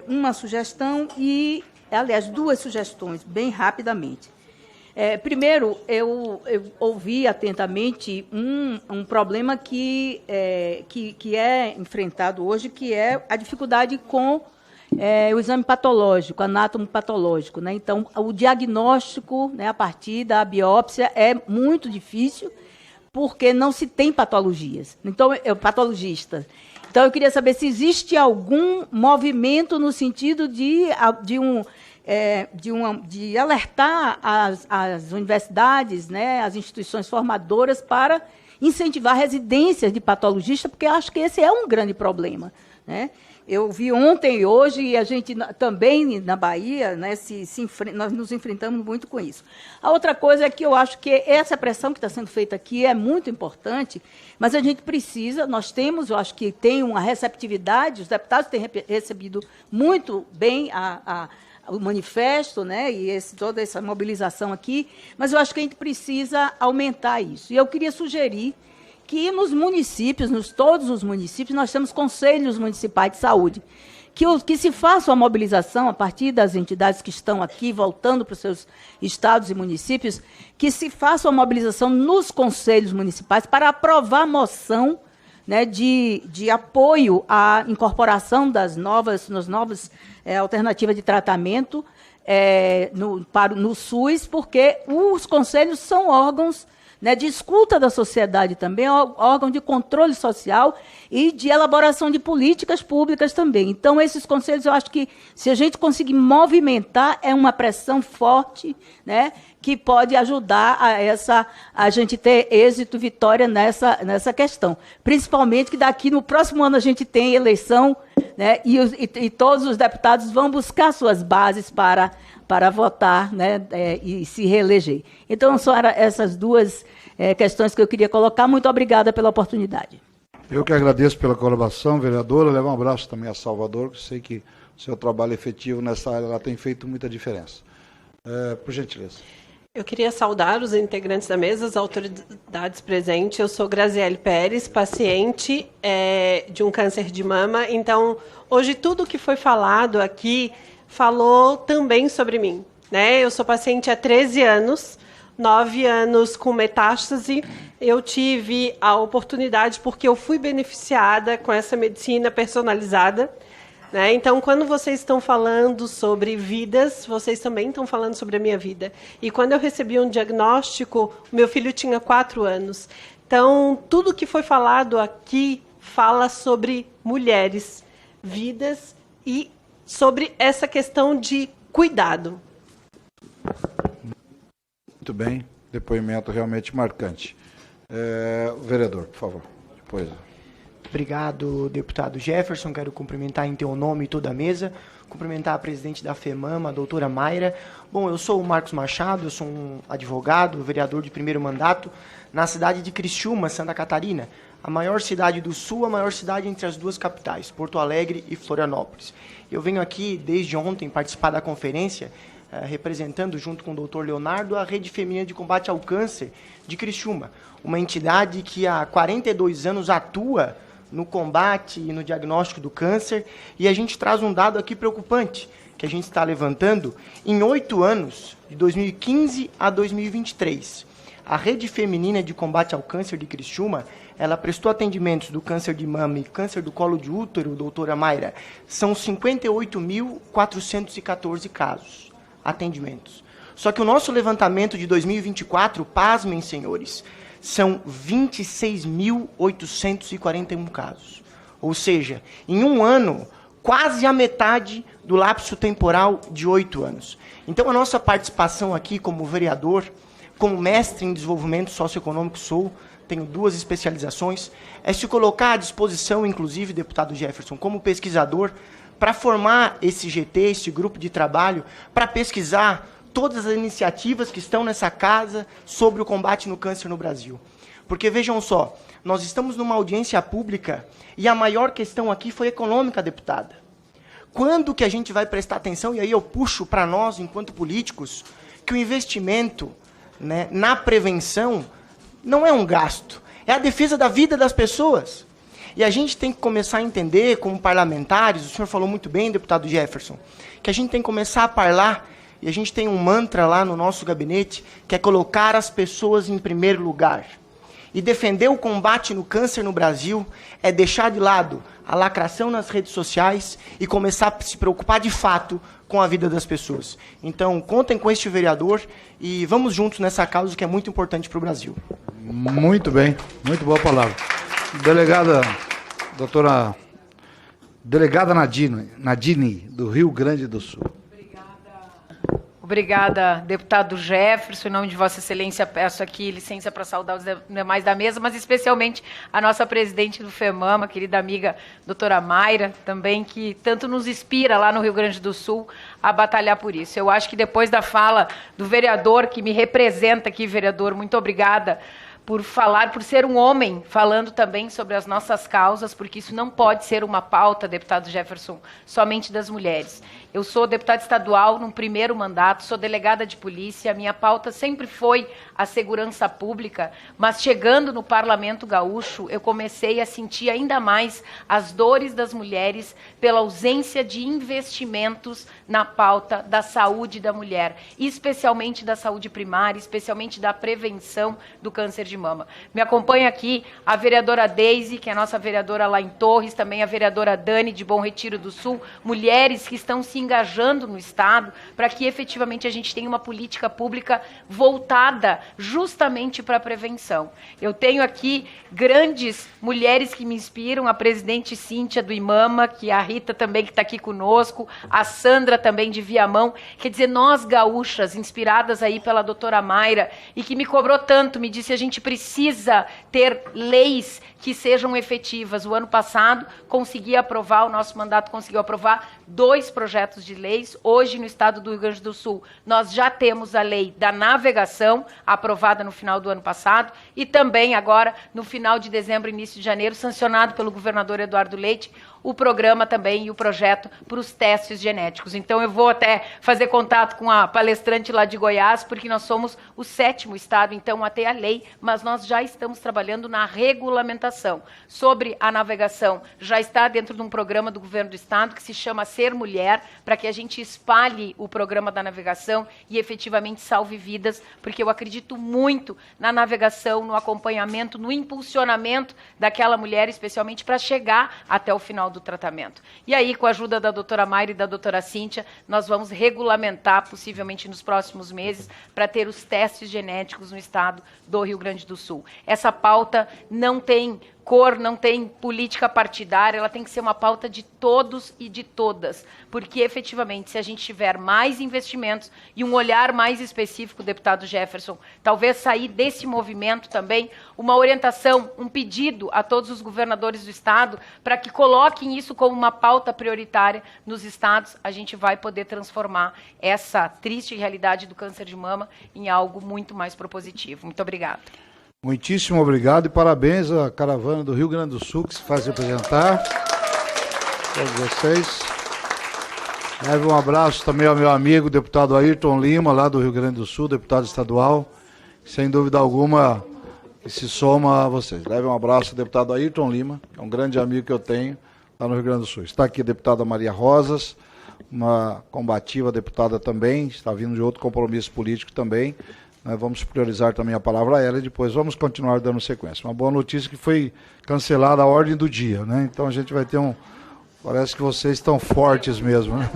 uma sugestão e, aliás, duas sugestões, bem rapidamente. Primeiro, eu ouvi atentamente um problema que é enfrentado hoje, que é a dificuldade com o exame patológico, anátomo-patológico, né? Então, o diagnóstico, né, a partir da biópsia é muito difícil, porque não se tem patologias. Então, patologista. Então, eu queria saber se existe algum movimento no sentido de alertar as universidades, né, as instituições formadoras para incentivar residências de patologista, porque eu acho que esse é um grande problema, né? Eu vi ontem e hoje, e a gente também na Bahia, né, nós nos enfrentamos muito com isso. A outra coisa é que eu acho que essa pressão que está sendo feita aqui é muito importante, mas a gente precisa, eu acho que tem uma receptividade, os deputados têm recebido muito bem o manifesto, né, e toda essa mobilização aqui, mas eu acho que a gente precisa aumentar isso. E eu queria sugerir que nos municípios, todos os municípios, nós temos conselhos municipais de saúde, que se faça uma mobilização a partir das entidades que estão aqui, voltando para os seus estados e municípios, que se faça uma mobilização nos conselhos municipais para aprovar a moção né, de apoio à incorporação das novas alternativas de tratamento no SUS, porque os conselhos são órgãos, né, de escuta da sociedade também, órgão de controle social e de elaboração de políticas públicas também. Então, esses conselhos, eu acho que, se a gente conseguir movimentar, é uma pressão forte, né, que pode ajudar a gente ter êxito, vitória nessa questão. Principalmente que daqui no próximo ano a gente tem eleição, né, e todos os deputados vão buscar suas bases para votar, né, e se reeleger. Então, são essas duas questões que eu queria colocar. Muito obrigada pela oportunidade. Eu que agradeço pela colaboração, vereadora. Levar um abraço também a Salvador, que sei que o seu trabalho efetivo nessa área lá tem feito muita diferença. Por gentileza. Eu queria saudar os integrantes da mesa, as autoridades presentes. Eu sou Graziele Pérez, paciente de um câncer de mama. Então, hoje, tudo que foi falado aqui falou também sobre mim, né? Eu sou paciente há 13 anos, 9 anos com metástase. Eu tive a oportunidade, porque eu fui beneficiada com essa medicina personalizada, né? Então, quando vocês estão falando sobre vidas, vocês também estão falando sobre a minha vida. E quando eu recebi um diagnóstico, meu filho tinha 4 anos. Então, tudo que foi falado aqui fala sobre mulheres, vidas e sobre essa questão de cuidado. Muito bem, depoimento realmente marcante. Vereador, por favor. Depois. Obrigado, deputado Jefferson. Quero cumprimentar em teu nome e toda a mesa, cumprimentar a presidente da FEMAMA, a doutora Mayra. Bom, eu sou o Marcos Machado, eu sou um advogado, vereador de primeiro mandato, na cidade de Criciúma, Santa Catarina, a maior cidade do Sul, a maior cidade entre as duas capitais, Porto Alegre e Florianópolis. Eu venho aqui, desde ontem, participar da conferência, representando, junto com o doutor Leonardo, a Rede Feminina de Combate ao Câncer de Criciúma, uma entidade que há 42 anos atua no combate e no diagnóstico do câncer, e a gente traz um dado aqui preocupante, que a gente está levantando. Em 8 anos, de 2015 a 2023, a Rede Feminina de Combate ao Câncer de Criciúma, ela prestou atendimentos do câncer de mama e câncer do colo de útero, doutora Mayra, são 58.414 casos, atendimentos. Só que o nosso levantamento de 2024, pasmem, senhores, são 26.841 casos. Ou seja, em um ano, quase a metade do lapso temporal de 8 anos. Então, a nossa participação aqui como vereador, como mestre em desenvolvimento socioeconômico sou, tenho 2 especializações, é se colocar à disposição, inclusive, deputado Jefferson, como pesquisador, para formar esse GT, esse grupo de trabalho, para pesquisar todas as iniciativas que estão nessa casa sobre o combate no câncer no Brasil. Porque, vejam só, nós estamos numa audiência pública e a maior questão aqui foi econômica, deputada. Quando que a gente vai prestar atenção, e aí eu puxo para nós, enquanto políticos, que o investimento, né, na prevenção não é um gasto, é a defesa da vida das pessoas. E a gente tem que começar a entender, como parlamentares, o senhor falou muito bem, deputado Jefferson, que a gente tem que começar a falar. E a gente tem um mantra lá no nosso gabinete, que é colocar as pessoas em primeiro lugar. E defender o combate no câncer no Brasil é deixar de lado a lacração nas redes sociais e começar a se preocupar de fato com a vida das pessoas. Então, contem com este vereador e vamos juntos nessa causa que é muito importante para o Brasil. Muito bem, muito boa palavra. Delegada Nadine, do Rio Grande do Sul. Obrigada, deputado Jefferson. Em nome de Vossa Excelência, peço aqui licença para saudar os demais da mesa, mas especialmente a nossa presidente do FEMAMA, querida amiga doutora Mayra, também, que tanto nos inspira lá no Rio Grande do Sul a batalhar por isso. Eu acho que depois da fala do vereador, que me representa aqui, vereador, muito obrigada por falar, por ser um homem, falando também sobre as nossas causas, porque isso não pode ser uma pauta, deputado Jefferson, somente das mulheres. Eu sou deputada estadual no primeiro mandato, sou delegada de polícia, a minha pauta sempre foi a segurança pública, mas chegando no Parlamento Gaúcho, eu comecei a sentir ainda mais as dores das mulheres pela ausência de investimentos na pauta da saúde da mulher, especialmente da saúde primária, especialmente da prevenção do câncer de mama. Me acompanha aqui a vereadora Deise, que é a nossa vereadora lá em Torres, também a vereadora Dani, de Bom Retiro do Sul, mulheres que estão se engajando no Estado para que efetivamente a gente tenha uma política pública voltada justamente para a prevenção. Eu tenho aqui grandes mulheres que me inspiram, a presidente Cíntia do IMAMA, que é a Rita também que está aqui conosco, a Sandra também de Viamão, quer dizer, nós gaúchas, inspiradas aí pela doutora Mayra, e que me cobrou tanto, me disse, a gente precisa ter leis que sejam efetivas. O ano passado, consegui aprovar, o nosso mandato conseguiu aprovar 2 projetos de leis. Hoje, no estado do Rio Grande do Sul, nós já temos a lei da navegação, aprovada no final do ano passado, e também agora, no final de dezembro, início de janeiro, sancionado pelo governador Eduardo Leite, o programa também e o projeto para os testes genéticos. Então, eu vou até fazer contato com a palestrante lá de Goiás, porque nós somos o 7º estado, então, a ter a lei, mas nós já estamos trabalhando na regulamentação. Sobre a navegação, já está dentro de um programa do governo do estado que se chama Ser Mulher, para que a gente espalhe o programa da navegação e efetivamente salve vidas, porque eu acredito muito na navegação, no acompanhamento, no impulsionamento daquela mulher, especialmente para chegar até o final do tratamento. E aí, com a ajuda da doutora Mayra e da doutora Cíntia, nós vamos regulamentar, possivelmente nos próximos meses, para ter os testes genéticos no estado do Rio Grande do Sul. Essa pauta não tem cor, não tem política partidária, ela tem que ser uma pauta de todos e de todas, porque efetivamente, se a gente tiver mais investimentos e um olhar mais específico, deputado Jefferson, talvez sair desse movimento também, uma orientação, um pedido a todos os governadores do estado para que coloquem isso como uma pauta prioritária nos estados, a gente vai poder transformar essa triste realidade do câncer de mama em algo muito mais propositivo. Muito obrigada. Muitíssimo obrigado e parabéns à caravana do Rio Grande do Sul que se faz representar. Todos vocês. Leve um abraço também ao meu amigo, deputado Ayrton Lima, lá do Rio Grande do Sul, deputado estadual, que sem dúvida alguma se soma a vocês. Leve um abraço ao deputado Ayrton Lima, que é um grande amigo que eu tenho lá no Rio Grande do Sul. Está aqui a deputada Maria Rosas, uma combativa deputada também, está vindo de outro compromisso político também. Vamos priorizar também a palavra a ela e depois vamos continuar dando sequência. Uma boa notícia que foi cancelada a ordem do dia, né? Então a gente vai ter Parece que vocês estão fortes mesmo, né?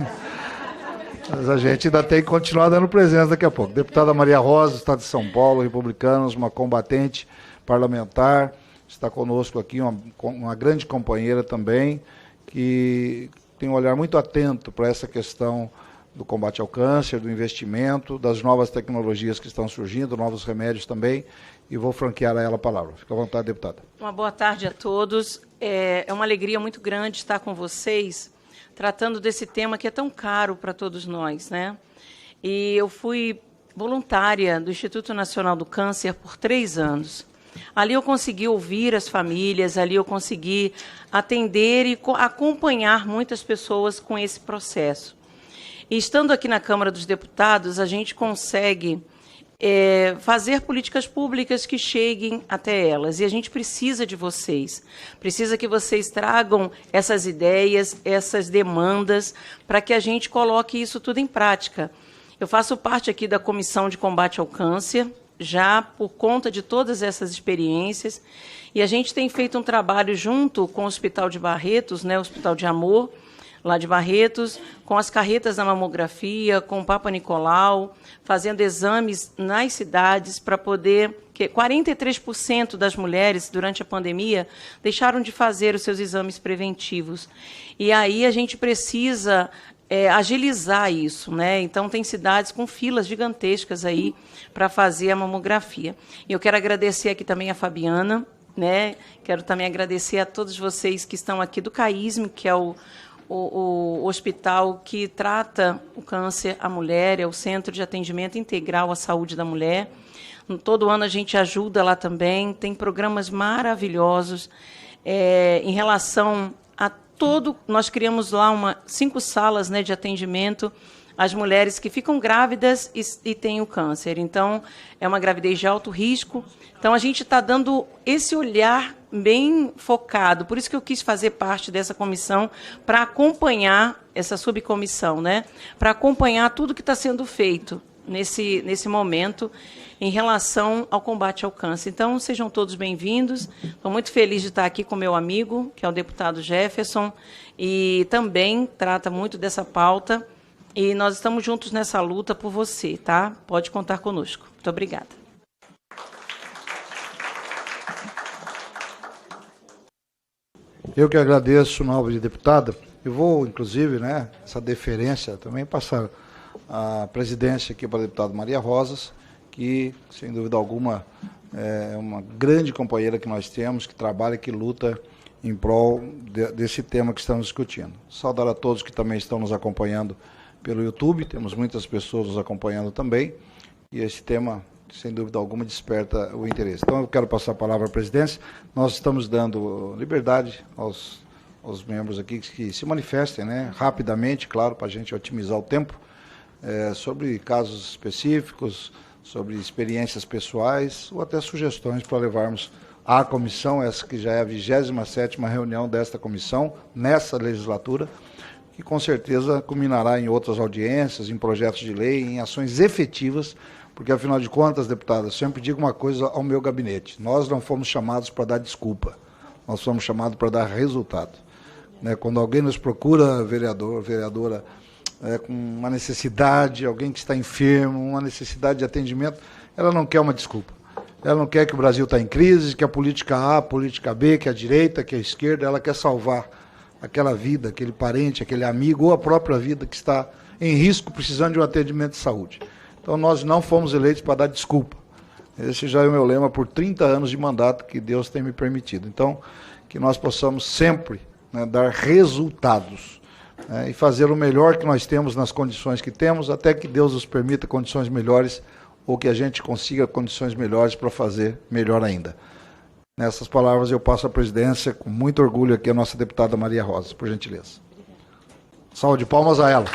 Mas a gente ainda tem que continuar dando presença daqui a pouco. Deputada Maria Rosa, Estado de São Paulo, Republicanos, uma combatente parlamentar, está conosco aqui, uma grande companheira também, que tem um olhar muito atento para essa questão do combate ao câncer, do investimento, das novas tecnologias que estão surgindo, novos remédios também, e vou franquear a ela a palavra. Fica à vontade, deputada. Uma boa tarde a todos. É uma alegria muito grande estar com vocês, tratando desse tema que é tão caro para todos nós, né? E eu fui voluntária do Instituto Nacional do Câncer por 3 anos. Ali eu consegui ouvir as famílias, ali eu consegui atender e acompanhar muitas pessoas com esse processo. E estando aqui na Câmara dos Deputados, a gente consegue fazer políticas públicas que cheguem até elas. E a gente precisa de vocês. Precisa que vocês tragam essas ideias, essas demandas, para que a gente coloque isso tudo em prática. Eu faço parte aqui da Comissão de Combate ao Câncer, já por conta de todas essas experiências, e a gente tem feito um trabalho junto com o Hospital de Barretos, né, o Hospital de Amor, lá de Barretos, com as carretas da mamografia, com o Papa Nicolau, fazendo exames nas cidades para poder... que 43% das mulheres, durante a pandemia, deixaram de fazer os seus exames preventivos. E aí a gente precisa agilizar isso, né? Então, tem cidades com filas gigantescas aí para fazer a mamografia. E eu quero agradecer aqui também a Fabiana, né? Quero também agradecer a todos vocês que estão aqui do CAISM, que é o hospital que trata o câncer à mulher, é o Centro de Atendimento Integral à Saúde da Mulher. Todo ano a gente ajuda lá também, tem programas maravilhosos em relação a todo... Nós criamos lá 5 salas, né, de atendimento às mulheres que ficam grávidas e têm o câncer. Então, é uma gravidez de alto risco. Então, a gente está dando esse olhar bem focado. Por isso que eu quis fazer parte dessa comissão, para acompanhar essa subcomissão, né? Para acompanhar tudo que está sendo feito nesse momento em relação ao combate ao câncer. Então, sejam todos bem-vindos. Estou muito feliz de estar aqui com meu amigo, que é o deputado Jefferson, e também trata muito dessa pauta. E nós estamos juntos nessa luta por você, tá? Pode contar conosco. Muito obrigada. Eu que agradeço, nobre deputada. Eu vou, inclusive, né, essa deferência, também passar a presidência aqui para a deputada Maria Rosas, que, sem dúvida alguma, é uma grande companheira que nós temos, que trabalha, que luta em prol desse tema que estamos discutindo. Saudar a todos que também estão nos acompanhando pelo YouTube, temos muitas pessoas nos acompanhando também, e esse tema, sem dúvida alguma, desperta o interesse. Então, eu quero passar a palavra à presidência. Nós estamos dando liberdade aos membros aqui que se manifestem, né, rapidamente, claro, para a gente otimizar o tempo, sobre casos específicos, sobre experiências pessoais, ou até sugestões para levarmos à comissão, essa que já é a 27ª reunião desta comissão, nessa legislatura, que com certeza culminará em outras audiências, em projetos de lei, em ações efetivas, porque, afinal de contas, deputada, eu sempre digo uma coisa ao meu gabinete: nós não fomos chamados para dar desculpa, nós fomos chamados para dar resultado. Né? Quando alguém nos procura, vereador, vereadora, com uma necessidade, alguém que está enfermo, uma necessidade de atendimento, ela não quer uma desculpa. Ela não quer que o Brasil está em crise, que a política A, a política B, que a direita, que a esquerda, ela quer salvar aquela vida, aquele parente, aquele amigo, ou a própria vida que está em risco, precisando de um atendimento de saúde. Então, nós não fomos eleitos para dar desculpa. Esse já é o meu lema por 30 anos de mandato que Deus tem me permitido. Então, que nós possamos sempre, né, dar resultados, né, e fazer o melhor que nós temos nas condições que temos, até que Deus nos permita condições melhores, ou que a gente consiga condições melhores para fazer melhor ainda. Nessas palavras, eu passo a presidência, com muito orgulho, aqui a nossa deputada Maria Rosas, por gentileza. Salve de palmas a ela.